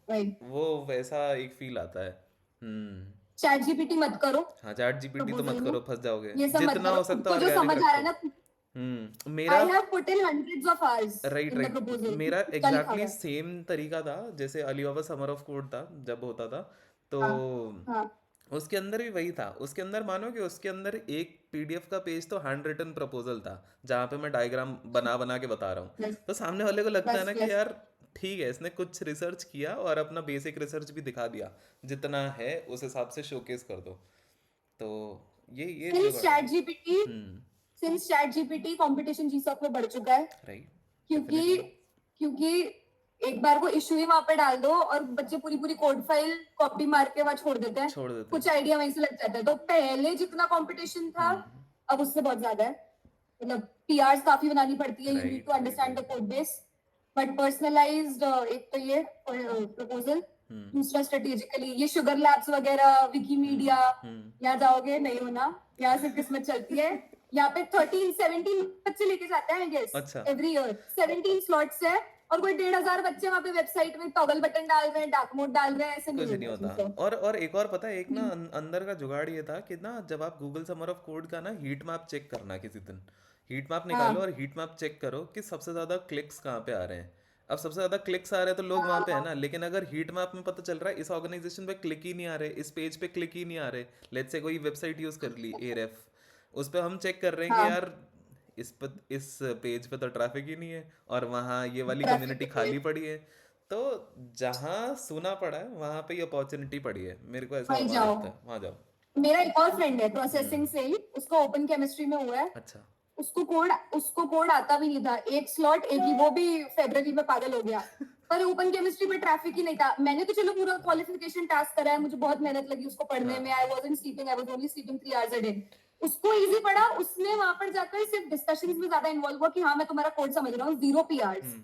B: राइट.
A: वो वैसा एक फील आता है। हम्म।
B: चैट जीपीटी मत करो
A: हाँ, चैट जीपीटी तो
B: प्रपोजल
A: मत
B: में.
A: करो, फंस जाओगे।
B: ये सब मत
A: जितना
B: करो.
A: हो
B: खुद
A: सकता
B: को
A: है
B: जो
A: ऑर्गेनिक
B: समझ आ रहा
A: रखो।
B: है ना.
A: मेरा
B: I have put in hundreds of hours
A: right.
B: In the
A: right.
B: Proposal कि
A: मेरा
B: क्या लिखा हुआ
A: एग्जैक्टली
B: है.
A: सेम तरीका था जैसे अलीबाबा समर ऑफ कोड था जब होता था। तो
B: हाँ. हाँ.
A: उसके अंदर भी वही था। उसके अंदर मानो कि उसके अंदर एक पीडीएफ का पेज तो हैंड रिटन प्रपोजल था, जहाँ पे मैं डायग्राम बना बना के बता रहा हूँ।
B: बस
A: तो सामने वाले को लगता है
B: बस
A: ना कि
B: बस.
A: यार ठीक है, इसने कुछ रिसर्च किया और अपना बेसिक रिसर्च भी दिखा दिया, जितना है उस हिसाब से शोकेस कर दो। तो ये
B: सिंस
A: जुगाड़ है।
B: चैट जीपीटी
A: हम्म।
B: सिंस चैट जीपीटी कंपटीशन जीसॉक में बढ़ चुका है.
A: राइट।
B: क्योंकि
A: डेफिनेटली।
B: क्योंकि एक बार वो इशू ही वहां पे डाल दो और बच्चे पूरी पूरी कोड फाइल कॉपी मार के वहां छोड़ देते हैं.
A: छोड़ देते
B: कुछ
A: हैं।
B: आइडिया वहीं से लग जाता है. तो पहले जितना कंपटीशन था
A: हम्म।
B: अब उससे बहुत ज्यादा है. मतलब पीआरस काफी बनानी पड़ती है. You need
A: right.
B: To
A: right.
B: Understand the
A: right.
B: Code base. But personalised एक तो ये प्रपोजल.
A: हम्म।
B: दूसरा स्ट्रेटेजिकली ये शुगर लैब्स वगैरह विकीमीडिया.
A: हम्म।
B: यहाँ जाओगे नहीं होना. यहाँ से किस्मत चलती है. यहाँ पे 13-17 बच्चे लेके जाते हैं आई गेस
A: अच्छा।
B: Every year. 17 स्लॉट्स है और कोई 1,500 बच्चे वहां पे वेबसाइट में टॉगल बटन डाल रहे हैं, डार्क मोड डाल रहे हैं. ऐसे नहीं
A: कुछ नहीं
B: होता
A: होता।
B: चीजें.
A: और एक और पता है, एक ना अंदर का जुगाड़ ये था कि ना, जब आप गूगल समर ऑफ कोड का ना हीट मैप चेक करना किसी दिन, हीट मैप निकालो और
B: हाँ.
A: हीट मैप चेक करो कि सबसे ज्यादा क्लिक्स कहाँ पे आ रहे हैं। अब सबसे ज्यादा क्लिक्स आ रहे हैं तो लोग वहां पे है
B: हाँ.
A: ना, लेकिन अगर हीट मैप में पता चल रहा है इस ऑर्गेनाइजेशन पे क्लिक ही नहीं आ रहे, इस पेज पे क्लिक ही नहीं आ रहे, लेट्स से कोई वेबसाइट यूज कर ली एरेफ, उस पे हम चेक कर रहे हैं कि
B: हाँ.
A: यार इस पेज पे तो ट्रैफिक ही नहीं है और वहाँ ये वाली
B: ट्रैफिक
A: कम्युनिटी खाली पड़ी है। तो जहाँ सुना पड़ा है वहां पे ही अपॉर्चुनिटी पड़ी है, मेरे को ऐसा
B: वहीं
A: वहां
B: जाओ.
A: लगता है, वहां जाओ।
B: मेरा एक और फ्रेंड है प्रोसेसिंग
A: हम्म।
B: से ही. उसका ओपन केमिस्ट्री में हुआ है.
A: अच्छा।
B: उसको कोड आता भी नहीं था. एक स्लॉट एक ही, वो भी फरवरी में पागल हो गया. पर ओपन केमिस्ट्री में ट्रैफिक ही नहीं था. मैंने तो चलो पूरा क्वालिफिकेशन टास्क करा है. मुझे बहुत मेहनत लगी उसको पढ़ने में.
A: हाँ।
B: I wasn't sleeping. I was only sleeping 3 hours a day. उसको इजी पड़ा. उसने वहां पर जाकर सिर्फ डिस्कशंस में ज्यादा इन्वॉल्व हुआ कि हाँ मैं तुम्हारा कोड समझ रहा हूँ. 0 PRs.
A: Hmm.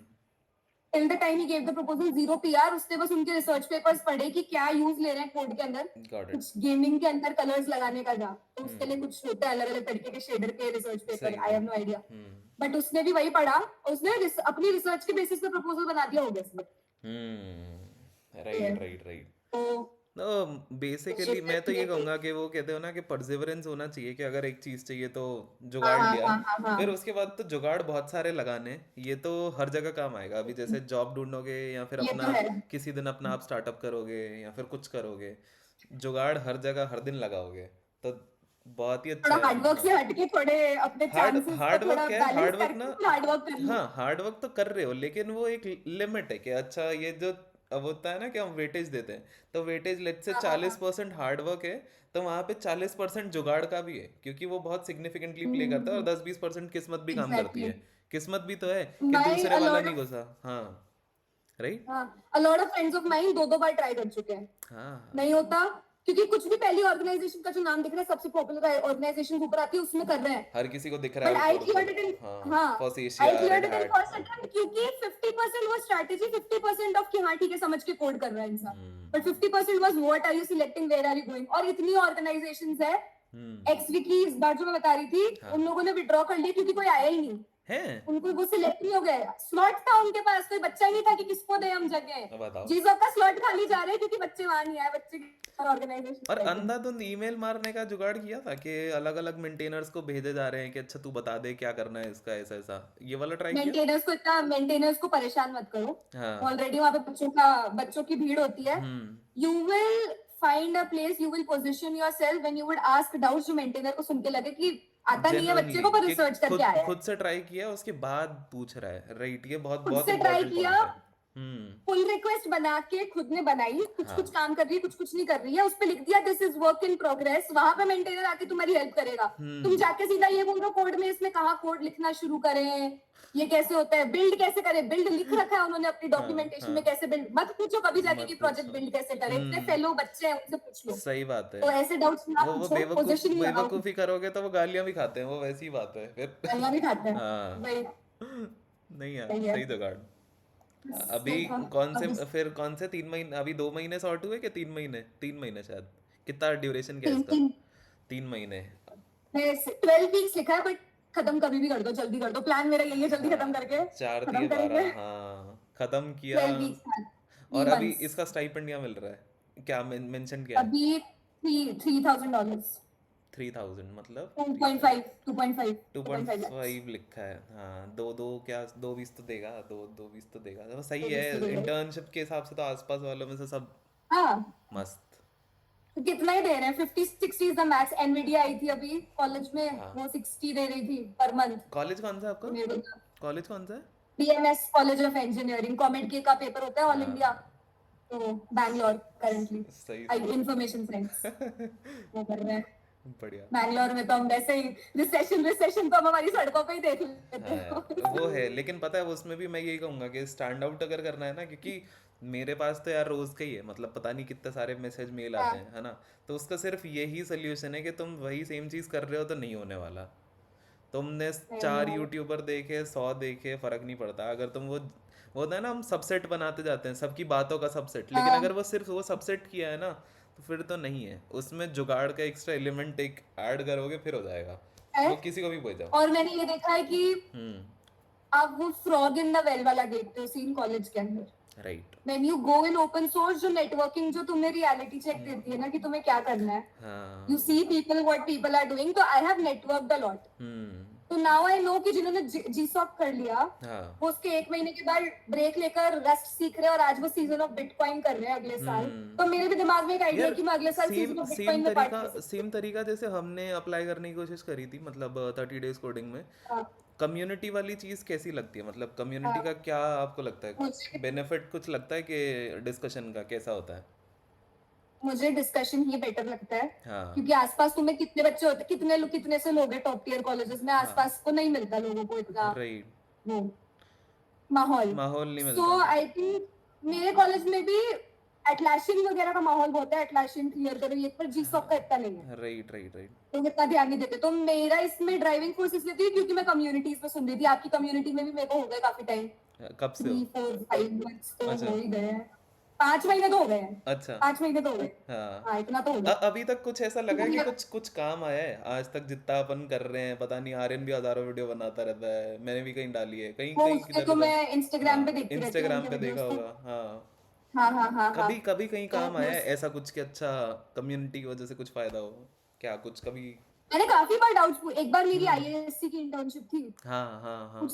B: Till the time he gave the proposal, zero PR. उसने बस उनके रिसर्च पेपर्स पढ़े कि क्या यूज ले रहे हैं कोड के अंदर,
A: गॉट इट।
B: कुछ गेमिंग के अंदर कलर्स लगाने का था, तो उसके लिए
A: हम्म।
B: कुछ होता है अलग अलग तरीके के शेडर के रिसर्च पेपर,
A: सही
B: आई हैव
A: सही।
B: No idea.
A: हम्म।
B: बट उसने भी वही पढ़ा, उसने अपनी रिसर्च के बेसिस पे प्रपोजल बना दिया, हो गया इसमें।
A: Right right right.
B: तो
A: तो बेसिकली मैं तो ये कहूँगा कि वो कहते हो ना कि परसिवरेंस होना चाहिए, कि अगर एक चीज़ चाहिए तो
B: हाँ
A: जुगाड़
B: हाँ
A: लिया,
B: हाँ हाँ
A: फिर
B: हाँ,
A: उसके बाद तो जुगाड़ बहुत सारे लगाने, ये तो हर जगह काम आएगा। अभी जैसे जॉब ढूंढोगे या फिर
B: ये
A: अपना
B: तो है।
A: किसी दिन अपना आप स्टार्टअप करोगे या फिर कुछ करोगे, जुगाड़ हर जगह हर दिन लगाओगे, तो बहुत ही अच्छा
B: थोड़ा
A: है।
B: हार्डवर्क
A: हाँ,
B: से हटके थोड़े अपने
A: हार्ड
B: चांसेस को
A: हार्ड वर्क
B: थोड़ा
A: क्या है, हार्ड
B: बैलेंस
A: वर्क ना।
B: करके फिर हार्डवर्क करना।
A: हाँ, हार्ड वर्क तो कर रहे हो, लेकिन वो एक लिमिट है कि अच्छा ये जो अब होता है ना कि हम वेटेज देते हैं, तो वेटेज लेट से
B: हाँ हाँ हाँ।
A: 40% हार्ड वर्क है, तो वहाँ पे 40% जुगाड़ का भी है, क्योंकि वो बहुत सिग्निफिकेंटली प्ले करता है, और 10-20% किस्मत भी काम करती
B: एग्जैक्टली।
A: है। किस्मत भी तो है कि
B: माई
A: दूसरे
B: अ
A: वाला
B: लॉट
A: नहीं
B: ऑफ,
A: घुसा। हाँ, राइट।
B: हाँ, a lot of friends of mine दो दो बार ट्राई कर चुके हैं,
A: हाँ हाँ।
B: नहीं होता। क्योंकि कुछ भी पहली ऑर्गेनाइजेशन का जो नाम दिख रहा है, सबसे पॉपुलर ऑर्गेनाइजेशन ऊपर आती है, उसमें कर रहे हैं।
A: हर किसी को दिख रहा है
B: बट आई
A: ऊपर
B: क्लियर्ड
A: ऊपर।
B: इट इन,
A: हाँ,
B: हाँ, आई
A: फोसेशिया,
B: cleared
A: read
B: it in
A: hat.
B: First attempt, क्योंकि 50% वो स्ट्रैटेजी, 50% ऑफ कि हाँ ठीक है समझ के कोड कर रहा है इंसान, but
A: hmm
B: 50% was what are you selecting, where are you going. और इतनी ऑर्गेनाइजेशंस है,
A: हम्म।
B: एक्स विकी इस बार जो मैं बता रही थी,
A: हाँ।
B: उन लोगों ने विड्रॉ कर लिया क्योंकि कोई आया ही नहीं,
A: है।
B: उनको वो सिलेक्ट नहीं हो गए। स्लॉट था उनके पास, कोई बच्चा ही नहीं था कि किसको दे हम जगह।
A: अब बताओ।
B: जीसॉफ का स्लॉट खाली जा रहे हैं क्योंकि बच्चे वहां नहीं आए, बच्चे ऑर्गेनाइजेशन
A: और
B: बैठे।
A: अंधाधुंध ईमेल मारने का जुगाड़ किया था कि अलग अलग मेंटेनर्स को भेजे जा रहे हैं कि अच्छा तू बता दे क्या करना है इसका, ऐसा ऐसा, ये वाला ट्राई किया।
B: मेंटेनर्स को परेशान मत करो,
A: हाँ।
B: ऑलरेडी वहां पे बच्चों की भीड़ होती है।
A: Hmm.
B: You will find a place, you will position yourself when you would ask doubts, जो मेंटेनर को सुन के लगे कि आता नहीं है बच्चे
A: जेन्युइनली
B: को, पर
A: कि
B: रिसर्च करके
A: खुद
B: आया है।
A: खुद से ट्राई किया उसके बाद पूछ रहा है, राइट, ये बहुत
B: खुद
A: बहुत
B: से ट्राई
A: इंपॉर्टेंट
B: किया,
A: पॉइंट है। हम्म।
B: पुल रिक्वेस्ट बना के खुद ने बनाई, कुछ कुछ
A: हाँ।
B: काम कर रही है, कुछ कुछ नहीं कर रही है, उस पे लिख दिया this is work in progress. वहां पे मेंटेनर आके तुम्हारी हेल्प करेगा। तुम
A: हम्म।
B: जाके सीधा ये बोल रहे हो कोड में, इसमें कहाँ कोड लिखना शुरू करें, ये कैसे होता है, बिल्ड कैसे करें, बिल्ड लिख रखा है उन्होंने अपनी
A: हाँ
B: डॉक्यूमेंटेशन
A: हाँ।
B: में, कैसे बिल्ड मत पूछो कभी जाके कि
A: मत
B: प्रोजेक्ट
A: पूछो।
B: बिल्ड कैसे करें, इतने
A: हम्म।
B: फेलो बच्चे हैं उनसे पूछ लो।
A: सही बात है।
B: तो ऐसे डाउट्स ना
A: वो
B: पूछो, पोजीशन ही लगाओ,
A: बेवकूफ़ी करोगे तो वो गालियां भी खाते हैं, वो वैसी बात है फिर।
B: गालियां भी खाते हैं।
A: हाँ।
B: वही
A: नहीं यार,
B: सही है।
A: सही जुगाड़।
B: बस
A: अभी
B: देखा,
A: कौन से,
B: अब
A: फिर कौन से 3 महीने, अभी 2 महीने शॉर्ट हुए कि 3 महीने, 3 महीने शायद, कितना ड्यूरेशन क्या है
B: तीन
A: इसका?
B: तीन
A: 3 महीने।
B: 12 वीक्स लिखा है, बट खत्म कभी भी कर दो, जल्दी कर दो, प्लान मेरा यही है, जल्दी खत्म
A: हाँ,
B: करके
A: चार
B: खत्म
A: दिए
B: करेंगे।
A: 12, हाँ खत्म किया।
B: 12 वीक्स था, थ्री
A: और अभी
B: मंथ्स
A: इसका स्टाइपेंड क्या मिल रहा है, क्या मेंशन क्या है?
B: अभी, $3,000,
A: 3000 मतलब
B: two
A: three
B: point
A: five
B: five 2.5
A: 2.5 लिखा है। हाँ, दो दो क्या, 2 20 तो देगा, दो दो 20 तो देगा, तो सही है।
B: 2
A: इंटर्नशिप के हिसाब से तो आसपास वालों में से सब
B: हाँ,
A: मस्त।
B: तो कितना ही दे रहे हैं, 50-60 इज द मैक्स। एनवीडिया आई थी अभी कॉलेज में,
A: हाँ।
B: वो 60 दे रही थी पर मंथ।
A: कॉलेज कौन सा है आपका?
B: मेरे को
A: कॉलेज कौन सा है?
B: बीएमएस कॉलेज ऑफ इंजीनियरिंग, कॉमेड के का पेपर होता है ऑल इंडिया,
A: हाँ।
B: तो बैंगलोर करेंटली,
A: सही
B: आई
A: सही।
B: इंफॉर्मेशन साइंस वो कर रहे हैं।
A: बढ़िया।
B: बैंगलोर में तो हम वैसे ही रिसेशन रिसेशन तो हम हमारी सड़कों पे ही देख लेते
A: हाँ यार, वो है, लेकिन पता है उसमें भी मैं यही कहूंगा कि स्टैंड आउट अगर करना है ना, क्योंकि मेरे पास तो यार रोज का ही है, मतलब पता नहीं कितने सारे मैसेज मेल आते
B: हाँ,
A: हैं, है ना। तो उसका सिर्फ यही सोल्यूशन है कि तुम वही सेम चीज कर रहे हो तो नहीं होने वाला। तुमने
B: नहीं होने
A: 4
B: वाला।
A: यूट्यूबर देखे, 100 देखे, फर्क नहीं पड़ता। अगर तुम वो होता है ना, हम सबसेट बनाते जाते हैं सबकी बातों का सबसेट, लेकिन
B: हाँ,
A: अगर वो सिर्फ वो सबसेट किया है ना, तो फिर तो नहीं है, उसमें जुगाड़ का एक्स्ट्रा एलिमेंट एक ऐड करोगे फिर हो जाएगा।
B: है।
A: वो किसी को भी पूछ जाओ।
B: और मैंने ये देखा है कि
A: हम्म।
B: आप वो फ्रॉग इन द वेल वाला देखते हो सीन कॉलेज के अंदर,
A: right.
B: When you go in open source, जो नेटवर्किंग जो तुम्हें रियलिटी चेक देती है ना कि तुम्हें क्या करना है, यू
A: हाँ।
B: See people what people are doing. तो आई हैव नेटवर्कड अ लॉट,
A: हम्म।
B: तो नाउ आई नो कि जिन्होंने जीसॉक कर लिया,
A: हाँ।
B: वो उसके 1 महीने के बाद ब्रेक लेकर रस्ट सीख रहे हैं, और आज वो सीजन ऑफ बिटकॉइन कर रहे हैं अगले साल।
A: हम्म।
B: तो मेरे भी दिमाग में एक आइडिया है
A: यार
B: कि मैं अगले साल
A: same
B: season of
A: same
B: bitcoin में पार्ट
A: तरीका,
B: ले सकती
A: सेम तरीका जैसे हमने अप्लाई करने की कोशिश करी थी, मतलब 30 डेज कोडिंग में।
B: हूँ।
A: कम्युनिटी वाली चीज़ कैसी लगती है, मतलब कम्युनिटी
B: हाँ,
A: का क्या आपको लगता है,
B: मुझे
A: बेनिफिट कुछ लगता है कि डिस्कशन का कैसा होता है?
B: मुझे डिस्कशन ही बेटर लगता है,
A: हाँ।
B: क्योंकि आसपास तुम्हें कितने बच्चे होते, कितने लोग, कितने से लोग हैं टॉप टियर कॉलेजेस में,
A: हाँ।
B: आसपास को नहीं मिलता लोगों को इतना
A: राइट।
B: वो माहौल।
A: माहौल नहीं
B: सो
A: मिलता।
B: आई थिंक मेरे कॉलेज में भी एटलाशियन वगैरह का माहौल बहुत है, एटलाशियन क्लियर करो ये, पर जीसॉक का इतना नहीं है,
A: राइट राइट राइट।
B: लोग इतना ध्यान नहीं देते। तो मेरा इसमें ड्राइविंग फोर्स इसलिए थी क्योंकि मैं कम्युनिटीज में सुन रही थी, आपकी कम्युनिटी में भी मेरे को हो गया काफी टाइम,
A: कब से हो?
B: 3 4 5 मंथ्स तो
A: अच्छा।
B: हो ही गए हैं। 5 महीने तो हो गए हैं।
A: अच्छा।
B: 5 महीने तो हो गए।
A: हाँ।
B: हाँ, इतना तो हो गया।
A: अभी तक कुछ ऐसा लगा है कि कुछ कुछ काम आया है आज तक जितना अपन कर रहे हैं? पता नहीं, आर्यन भी हजारों वीडियो बनाता रहता है, मैंने भी कहीं डाली है, कहीं
B: वो
A: कहीं
B: उसके
A: किधर
B: तो
A: उधर।
B: मैं इंस्टाग्राम पे
A: हाँ,
B: देखती रहती हूँ
A: इंस्टाग्राम
B: उनके
A: पे देखा
B: वीडियोस तो।
A: होगा, हाँ।
B: हाँ हाँ हाँ हाँ।
A: कभी कभी कहीं
B: तो
A: काम आया है
B: बस
A: ऐसा कुछ कि अच्छा, कम्युनिटी की वजह से कुछ फायदा हो, क्या कुछ कभी?
B: मैंने काफी बार डाउट्स, एक बार मेरी
A: हम्म।
B: आईएएससी की इंटर्नशिप थी।
A: हाँ हाँ हाँ।
B: कुछ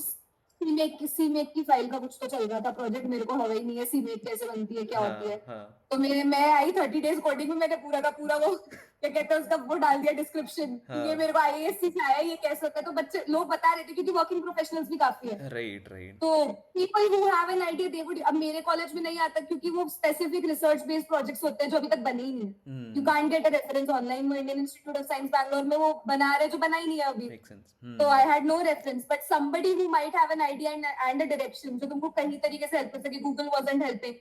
B: सीमेक की फाइल का कुछ तो चल रहा था प्रोजेक्ट, मेरे को हवा ही नहीं है सीमेक कैसे बनती है क्या होती है।
A: हाँ हाँ।
B: तो मैं आई 30 डेज कोडिंग में, मैंने पूरा का पूरा वो क्या कहते हैं उसका वो डाल दिया डिस्क्रिप्शन कि ये
A: हाँ।
B: मेरे को आईएएससी से आया है, ये कैसे होता है। तो बच्चे लोग बता रहे थे क्योंकि वर्किंग प्रोफेशनल्स भी काफी है।
A: Right right.
B: तो people who have an idea they would, अब मेरे कॉलेज में नहीं आता क्योंकि वो स्पेसिफिक रिसर्च बेस्ड प्रोजेक्ट्स होते हैं जो अभी तक बने ही नहीं। You
A: hmm.
B: Can't get a reference online. वो Indian Institute of Science Bangalore में वो बना रहे जो बना ही नहीं है अभी।
A: Make sense.
B: So I
A: hmm.
B: had no reference, but somebody who might have an idea and a direction जो तुमको कहीं तरीके से हेल्प कर सके। Google wasn't helping।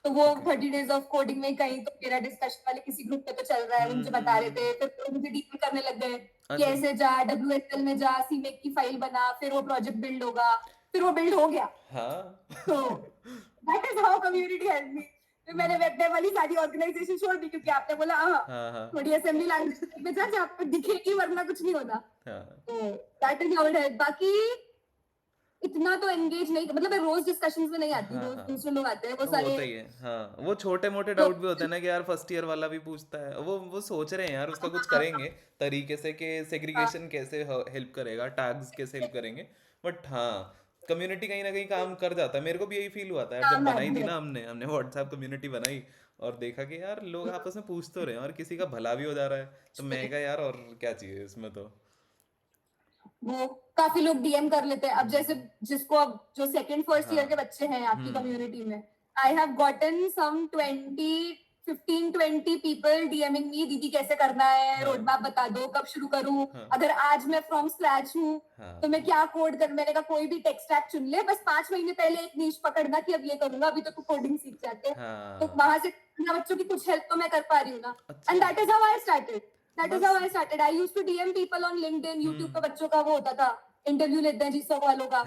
B: तो वो
A: ओके।
B: 30 days ऑफ कोडिंग में कहीं तो मेरा डिस्कशन वाले किसी ग्रुप पे तो चल रहा है, वो मुझे बता रहे थे। फिर वो मुझे डील करने लग गए कि
A: अच्छा।
B: ऐसे जा WSL में जा, सीमेक की फाइल बना, फिर वो प्रोजेक्ट बिल्ड होगा। फिर वो बिल्ड हो गया।
A: हाँ।
B: तो that is how community help me. फिर मैंने वेब डेव वाली सारी ऑर्गेनाइजेशन छोड़ दी क्योंकि आपने बोला हाँ
A: हाँ हाँ
B: थोड़ी असेंबली लैंग्वेज में जा जहाँ पे दिखेगी, वरना कुछ नहीं होता।
A: हाँ।
B: तो that is how it help. बाकी इतना तो एंगेज नहीं, मतलब मैं रोज डिस्कशंस में नहीं आती,
A: हाँ
B: रोज
A: हाँ।
B: दूसरे लोग आते हैं वो
A: वो
B: सारे।
A: होता ही है, हाँ, वो छोटे मोटे
B: तो
A: डाउट भी होते हैं ना कि यार फर्स्ट ईयर वाला भी पूछता है, वो सोच रहे हैं यार उसका कुछ करेंगे तरीके से कि सेग्रीगेशन कैसे हेल्प करेगा, टैग्स कैसे हेल्प करेंगे। बट हाँ, कम्युनिटी कहीं ना कहीं काम कर जाता है। मेरे को भी यही फील हुआ था यार जब
B: काम
A: बनाई
B: आती
A: थी
B: है।
A: ना हमने हमने व्हाट्सएप कम्युनिटी बनाई, और देखा कि यार लोग आपस में पूछ तो रहे हैं और किसी का भला भी हो जा रहा है, तो मैं कहा यार और क्या चाहिए इसमें तो।
B: वो काफी लोग डीएम कर लेते हैं। अब जैसे
A: हम्म।
B: जिसको अब जो सेकंड फर्स्ट ईयर के
A: हाँ।
B: बच्चे हैं आपकी
A: हम्म।
B: कम्युनिटी में, I have gotten some 20 15 20 people DMing me, दीदी कैसे करना है, रोड
A: हाँ
B: मैप बता दो, कब शुरू करूं।
A: हाँ
B: अगर आज मैं फ्रॉम स्क्रैच हूँ तो
A: हाँ
B: मैं क्या कोड कर, मैंने कहा कोई भी टेक स्टैक चुन ले, बस 5 महीने पहले एक नीश पकड़ना कि अब ये करूंगा, अभी तो तू कोडिंग सीख जाके। तो
A: हाँ।
B: वहां से बच्चों की कुछ हेल्प तो मैं कर पा रही हूँ ना।
A: अच्छा।
B: And that is how I started. That is how
A: बस।
B: I started. I used to DM people on LinkedIn, YouTube
A: hmm.
B: पे बच्चों का वो होता था, इंटरव्यू लेते हैं जीसॉक वालों का।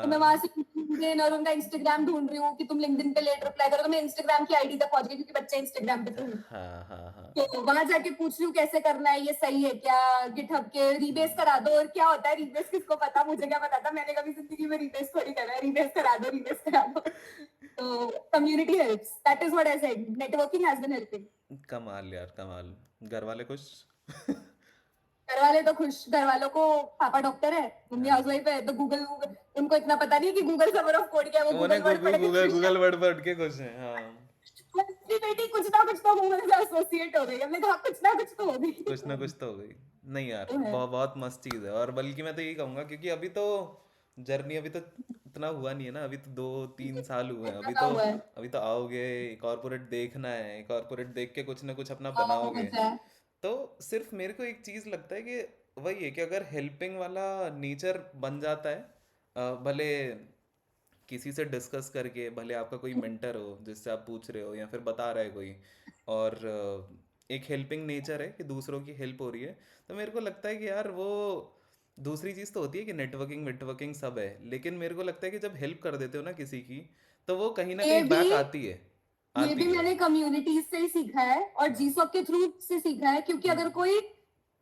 B: तो मैं वहां
A: हाँ
B: से लिंक्डइन और उनका इंस्टाग्राम ढूंढ रही हूँ कि तुम लिंक्डइन पे लेट रिप्लाई करो, तो मैं इंस्टाग्राम की आईडी तक पहुंच गई क्योंकि बच्चे इंस्टाग्राम पे थे।
A: हाँ हाँ हाँ।
B: तो वहां जाके पूछ रही हूँ कैसे करना है, ये सही है क्या, गिटहब के रीबेस करा दो। और क्या होता है रीबेस, किसको पता, मुझे क्या पता था, मैंने कभी जिंदगी में रीबेस थोड़ी करा है। रीबेस करा दो, रीबेस करा दो। तो community helps, that is what I said, networking has been helping.
A: कमाल यार कमाल। घर वाले खुश?
B: घर वाले तो खुश। घर वालों को, पापा डॉक्टर है, मम्मी
A: हाँ।
B: हाउसवाइफ है, तो गूगल, उनको इतना पता नहीं कि गूगल सर्वर ऑफ कोड क्या है, वो
A: उन्हें
B: गूगल वर्ड पढ़ के
A: गूगल
B: खुश है।
A: गूगल वर्ड पढ़ के खुश हैं, हाँ।
B: मेरी बेटी कुछ ना गूगल से एसोसिएट हो गई। हमने कहा कुछ ना कुछ तो हो गई।
A: कुछ ना कुछ तो हो गई। नहीं यार,
B: तो है।
A: बहुत बहुत मस्त चीज़ है, और बल्कि मैं तो यही कहूँगा क्योंकि अभी तो जर्नी अभी तो इतना हुआ नहीं है ना, अभी तो 2 3 साल हुए हैं
B: इतना
A: अभी
B: का
A: तो।
B: हुआ है।
A: अभी तो आओगे, कॉर्पोरेट देखना है, कॉर्पोरेट देख के कुछ ना कुछ अपना
B: हाँ,
A: बनाओगे।
B: बचा है।
A: तो सिर्फ मेरे को एक चीज़ लगता है कि वही है कि अगर हेल्पिंग वाला नेचर बन जाता है, भले किसी से डिस्कस करके, भले आपका कोई मेंटर हो जिससे आप पूछ रहे हो या फिर बता रहा है कोई, और एक हेल्पिंग नेचर है कि दूसरों की हेल्प हो रही है, तो मेरे को लगता है कि यार वो दूसरी चीज़ तो होती है कि नेटवर्किंग वेटवर्किंग सब है, लेकिन मेरे को लगता है कि जब हेल्प कर देते हो ना किसी की, तो वो कहीं ना
B: ये
A: कहीं
B: भी
A: बैक आती है।
B: ये भी
A: आती है।
B: मैंने कम्युनिटीज से ही सीखा है और
A: हाँ।
B: जीसॉक के थ्रू से सीखा है, क्योंकि अगर
A: हम्म।
B: कोई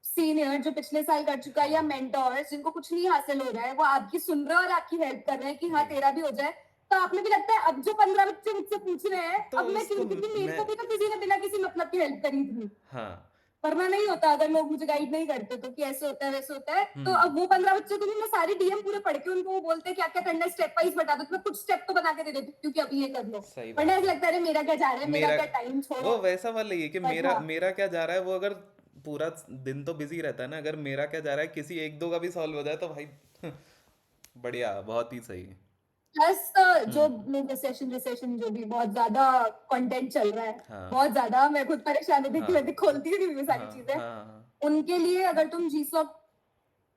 B: सीनियर जो पिछले साल कर चुका है या मेंटोर जिनको कुछ नहीं हासिल हो रहा है, वो आपकी सुन रहे हैं और आपकी हेल्प कर रहे हैं कि हाँ
A: राइट।
B: तेरा भी हो जाए, तो आपने भी लगता है अब जो 15 बच्चे मुझसे पूछ रहे हैं,
A: तो
B: अब मैं
A: उसको
B: क्यों, क्योंकि मेरे
A: मैं।
B: को भी तो किसी ने बिना किसी मतलब की हेल्प करी थी।
A: हाँ।
B: वरना नहीं होता अगर लोग मुझे गाइड नहीं करते तो, कि ऐसे होता है वैसे होता है। तो
A: हम्म।
B: अब वो 15 बच्चे को भी मैं सारी डीएम पूरे पढ़ के उनको वो बोलते हैं क्या क्या करना है, स्टेप वाइज बता दो, तो मैं कुछ स्टेप तो बना के दे देती हूँ कि अभी ये कर लो।
A: सही
B: वरना
A: बात
B: ऐसा
A: है।
B: लगता है अरे मेरा क्या जा रहा है, मेरा
A: मेरा
B: क्या टाइम, छोड़ो।
A: वो वैसा वाला ही है कि
B: बट
A: मेरा
B: हाँ,
A: मेरा क्या जा रहा है, वो अगर पूरा दिन तो बिजी रहता है ना, अगर मेरा क्या जा रहा है किसी एक दो का भी सॉल्व हो जाए तो भाई बढ़िया, बहुत ही सही।
B: प्लस जो
A: हम्म।
B: लोग रिसेशन रिसेशन जो भी बहुत ज्यादा कंटेंट चल रहा है,
A: हाँ
B: बहुत ज्यादा, मैं खुद परेशान है,
A: हाँ
B: देखती खोलती हूँ ये सारी
A: हाँ
B: चीजें।
A: हाँ।
B: उनके लिए अगर तुम जीसॉक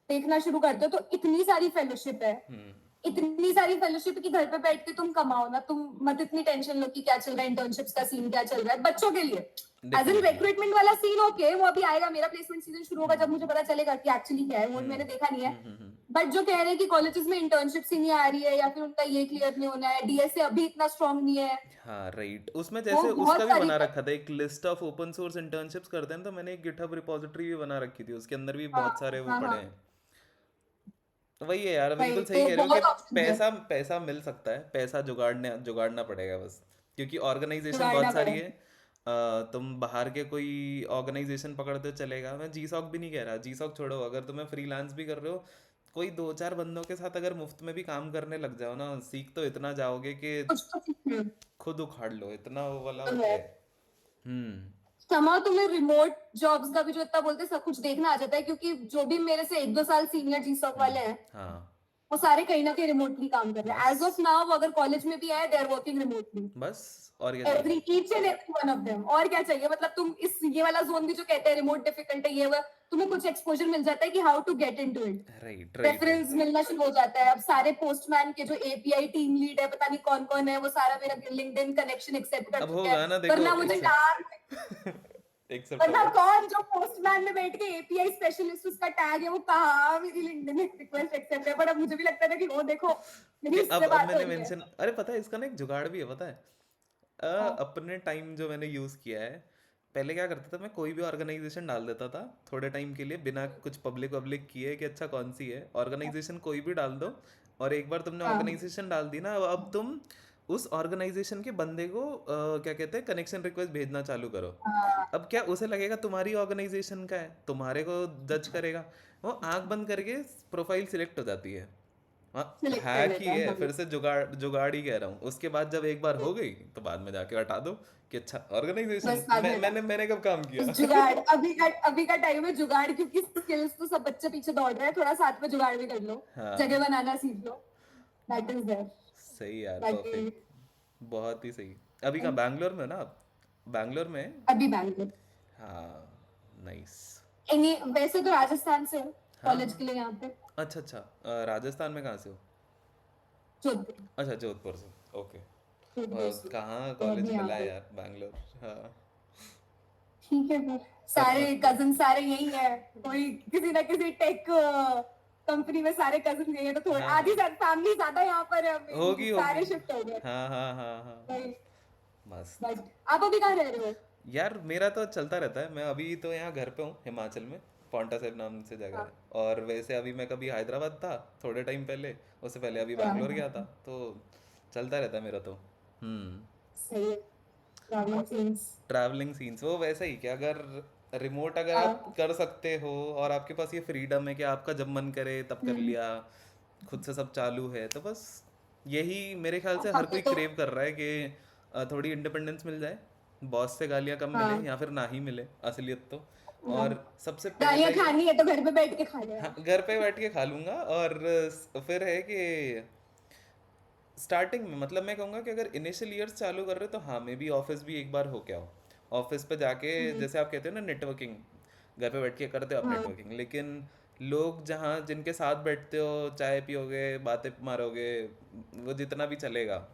B: देखना शुरू करते हो तो इतनी सारी फेलोशिप है,
A: हम्म।
B: इतनी सारी फेलोशिप की घर पे बैठ के तुम कमाओ ना, तुम मत इतनी टेंशन लो कि क्या चल रहा है, इंटर्नशिप्स का सीन क्या चल रहा है बच्चों के लिए। As in
A: definitely.
B: रिक्रूटमेंट वाला सीन ओके, वो अभी आएगा, मेरा प्लेसमेंट सीजन शुरू होगा जब
A: हम्म।
B: मुझे पता चलेगा कि एक्चुअली क्या है, वो मैंने
A: हम्म।
B: देखा नहीं है।
A: हम्म।
B: बट जो कह रहे हैं कि कॉलेजेस में इंटर्नशिप्स ही नहीं आ रही है या फिर उनका ये क्लियर नहीं होना है, डीएसए अभी इतना स्ट्रांग नहीं है,
A: हाँ राइट, उसमें
B: वो
A: जैसे उसका
B: बहुत
A: भी
B: सारी।
A: बना रखा था एक list of open source internships करते हैं, तो मैंने एक गिटहब रिपोजिटरी भी बना रखी थी, उसके अंदर भी
B: हाँ
A: बहुत सारे वो
B: हाँ
A: पड़े
B: हाँ।
A: हैं। तो वही है यार,
B: भाई
A: बिल्कुल सही
B: तो
A: कह रहे हो कि
B: बहुत ऑप्शन है,
A: पैसा पैसा मिल सकता है, पैसा जुगाड़ने जुगाड़ना पड़ेगा बस, क्योंकि ऑर्गेनाइजेशन
B: जुगाड़ना
A: बहुत सारी है।
B: पड़ेगा।
A: तुम बाहर के कोई ऑर्गेनाइजेशन पकड़ते हो चलेगा, मैं जी सॉक भी नहीं कह रहा, जी सॉक छोड़ो, अगर तुम्हें फ्रीलांस भी कर रहे हो, कोई दो चार बंदों के साथ अगर मुफ्त में भी काम करने लग जाओ ना, सीख तो इतना जाओगे कि
B: कुछ तो सीखना है,
A: खुद उखाड़ लो, इतना वो वाला
B: तो है।
A: है। हम्म।
B: समा तुम्हें रिमोट जॉब्स का भी जो इतना बोलते हैं सब कुछ देखना आ जाता है, क्योंकि जो भी मेरे से 1-2 साल सीनियर जीसॉक वाले हैं
A: हाँ।
B: वो सारे कहीं ना कहीं रिमोटली काम कर रहे हैं, एज ऑफ
A: बस
B: नाउ अगर कॉलेज में भी आए दे आर वर्किंग रिमोटली,
A: बस और क्या
B: एवरी
A: चाहिए।
B: Each and every one of them. और क्या चाहिए, मतलब तुम इस ये वाला जोन भी जो कहते हैं रिमोट डिफिकल्ट है ये वो, तुम्हें कुछ एक्सपोजर मिल जाता है कि how to get into it,
A: right right right.
B: Reference मिलना शुरू हो जाता है। अब सारे पोस्टमैन के जो एपीआई टीम लीड है, पता नहीं कौन कौन है, वो सारा मेरा लिंक्डइन कनेक्शन एक्सेप्ट कर
A: अब
B: चुका है,
A: होगा ना, देखो
B: वरना मुझे नाम,
A: एक्सेप्ट
B: वरना
A: होगा।
B: कौन जो पोस्टमैन में बैठ के एपीआई स्पेशलिस्ट उसका टैग है वो कहाँ मेरी लिंक्डइन रिक्वेस्ट एक्सेप्ट है, पर अब मुझे भी लगता है ना कि वो देखो मेरी
A: कि
B: इससे
A: अब
B: बात हो
A: मैंने
B: रही है।
A: मेंशन, अरे पता है इसका ना एक जुगाड़ भी है, पता है।
B: हाँ
A: अपने टाइम जो मैंने यूज़ किया है, पहले क्या करता था, मैं कोई भी ऑर्गेनाइजेशन डाल देता था थोड़े टाइम के लिए, बिना कुछ पब्लिक पब्लिक किए कि अच्छा कौन सी है ऑर्गेनाइजेशन, कोई भी डाल दो। और एक बार तुमने
B: हाँ
A: ऑर्गेनाइजेशन डाल दी ना, अब तुम उस ऑर्गेनाइजेशन के बंदे को क्या कहते हैं, कनेक्शन रिक्वेस्ट भेजना चालू करो।
B: हाँ,
A: अब क्या उसे लगेगा तुम्हारी ऑर्गेनाइजेशन का है, तुम्हारे को जज करेगा, वो आंख बंद करके प्रोफाइल सिलेक्ट हो जाती है। हाँ,
B: सिलेक्ट कर
A: हैक ही
B: लेता है
A: है,
B: हाँ।
A: फिर से जुगाड़ जुगाड़ ही कह रहा हूँ। उसके बाद जब एक बार हो गई तो बाद में जाके हटा दो कि अच्छा ऑर्गेनाइजेशन,
B: बस बाद में
A: मैंने कब काम
B: बस
A: किया।
B: जुगाड़, अभी का टाइम है जुगाड़, क्योंकि स्किल्स तो सब बच्चे पीछे दौड़ रहे हैं, थोड़ा साथ में जुगाड़ भी कर लो, जगह
A: हाँ
B: बनाना सीख लो, दैट इज देयर।
A: सही यार,
B: बाकी
A: परफेक्ट, बहुत ही सही। अभी कहाँ, बैंगलोर में हो ना आप? बैंगलोर में?
B: अभी बैंगलोर,
A: हाँ, नाइस।
B: एनी वैसे तो राजस्थान से
A: हाँ
B: कॉलेज के
A: हाँ।
B: लिए यहाँ पे,
A: अच्छा अच्छा, राजस्थान में कहाँ से हो?
B: जोधपुर,
A: अच्छा जोधपुर से, ओके।
B: जोधपुर से,
A: कहाँ
B: तो
A: कॉलेज
B: अभी यहाँ
A: मिला है
B: पे
A: यार, बैंगलोर। हाँ।
B: ठीक है फिर,
A: अपना
B: सारे कजिन सारे यही है, कोई किसी ना किसी टेक कंपनी में सारे कजिन यही है, तो थोड़ा
A: हाँ
B: आधी फैमिली ज्यादा यहाँ पर है, मेरी
A: होगी होगी।
B: सारे शिफ्ट हो गए।
A: हाँ हाँ हाँ हाँ।
B: बट
A: मस्त।
B: आप अभी कहाँ रह रहे हो?
A: यार मेरा तो चलता रहता है, मैं अभी तो यहाँ घर पे हूँ हिमाचल में, पौंटा साहिब नाम से जगह है।
B: हाँ
A: और वैसे अभी मैं कभी हैदराबाद था थोड़े टाइम पहले, उससे पहले अभी बैंगलोर गया था,
B: हाँ,
A: तो चलता रहता है मेरा तो। हम्म।
B: सही है, प्रॉब्लम सीन्स।
A: ट्रैवलिंग सीन्स वो वैसा ही कि अगर रिमोट अगर आप
B: हाँ
A: कर सकते हो और आपके पास ये फ्रीडम है कि आपका जब मन करे तब कर
B: हम्म,
A: लिया, खुद से सब चालू है, तो बस यही मेरे ख्याल से हर
B: हमें
A: कोई
B: तो
A: क्रेव कर रहा है कि थोड़ी इंडिपेंडेंस मिल जाए, बॉस से गालियां कम मिले
B: हाँ
A: या फिर ना ही मिले असलियत तो।
B: हाँ,
A: और सबसे पहले,
B: गालियाँ खानी है तो घर पे बैठ के खा लेना।
A: हाँ घर पे बैठ के खा लूंगा। और फिर है कि स्टार्टिंग में मतलब मैं कहूँगा कि अगर इनिशियल ईयर्स चालू कर रहे हो तो हाँ मे बी ऑफिस भी एक बार हो क्या हो, ऑफिस पे जाके
B: हम्म,
A: जैसे आप कहते हो ना नेटवर्किंग, घर पे बैठ के करते हो आप
B: हाँ
A: नेटवर्किंग, लेकिन लोग जहाँ जिनके साथ बैठते हो, चाय पियोगे, बातें मारोगे, वो जितना भी चलेगा,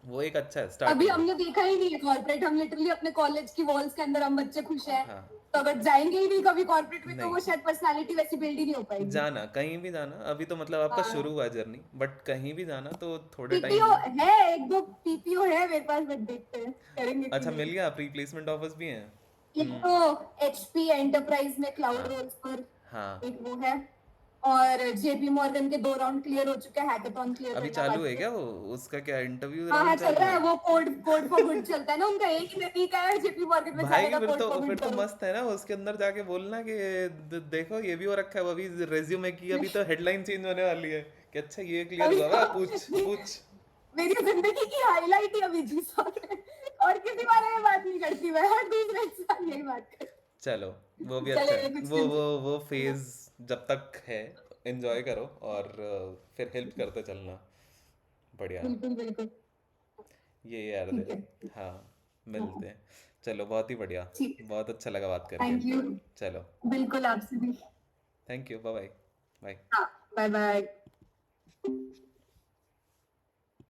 A: वो एक अच्छा है
B: अभी
A: स्टार्टिंग में।
B: हमने देखा ही नहीं है कॉर्पोरेट, हम लिटरली अपने कॉलेज की वॉल्स के अंदर हम बच्चे खुश हैं,
A: हाँ।
B: तो अगर जाएंगे ही नहीं कभी कॉर्पोरेट में तो
A: नहीं,
B: वो शायद पर्सनालिटी वैसी बिल्ड ही नहीं हो पाएगी।
A: जाना कहीं भी जाना, अभी तो मतलब आपका शुरू
B: हाँ
A: हुआ जर्नी, बट कहीं भी जाना तो थोड़े
B: पीपीओ
A: टाइम।
B: है, एक दो पीपीओ है मेरे पास, बट देखते हैं करेंगे कि
A: अच्छा,
B: नहीं।
A: मिल गया, प्री प्लेसमेंट ऑफर्स भी हैं।
B: एक तो एचपी एंटरप्राइज में क्लाउड
A: हाँ
B: रोल्स पर
A: हाँ।
B: एक वो है, और जेपी मॉर्गन के 2 राउंड क्लियर हो चुके हैं, हैकाथॉन क्लियर
A: अभी
B: करना
A: चालू है
B: बाकी है।
A: क्या वो, उसका क्या इंटरव्यू
B: हाँ हाँ
A: राउंड
B: चल
A: चालू
B: रहा
A: है?
B: है, वो कोड कोड फॉर गुड चलता है ना उनका, एक ही तरीका है जेपी मॉर्गन में
A: भाई
B: जाने का, कोड फॉर
A: फिर
B: गुड
A: तो
B: करो।
A: मस्त है ना, उसके अंदर जाके बोलना कि देखो ये भी हो रखा है, वो अभी रेज्यूमे की अभी तो हेडलाइन चेंज होने वाली है कि अच्छा ये क्लियर
B: अभी
A: हुआ
B: तो
A: हुआ, पूछ पूछ।
B: मेरी जिंदगी की हाईलाइट ही अभी जी सॉन्ग है, और किसी बारे में बात नहीं करती मैं, हर दूसरे इंसान यही बात करती।
A: चलो, वो भी अच्छा
B: चलेगा
A: है,
B: कुछ
A: वो
B: दिन।
A: फेज जब तक है एंजॉय करो, और फिर हेल्प करते चलना, बढ़िया।
B: बिल्कुल बिल्कुल।
A: ये यार दे।
B: ठीक है।
A: हाँ,
B: हाँ
A: मिलते हैं। चलो, बहुत ही बढ़िया,
B: ठीक,
A: बहुत अच्छा लगा बात करके।
B: Thank you.
A: चलो,
B: बिल्कुल आपसे भी।
A: Thank you, bye bye. Bye.
B: हाँ बाय बाय।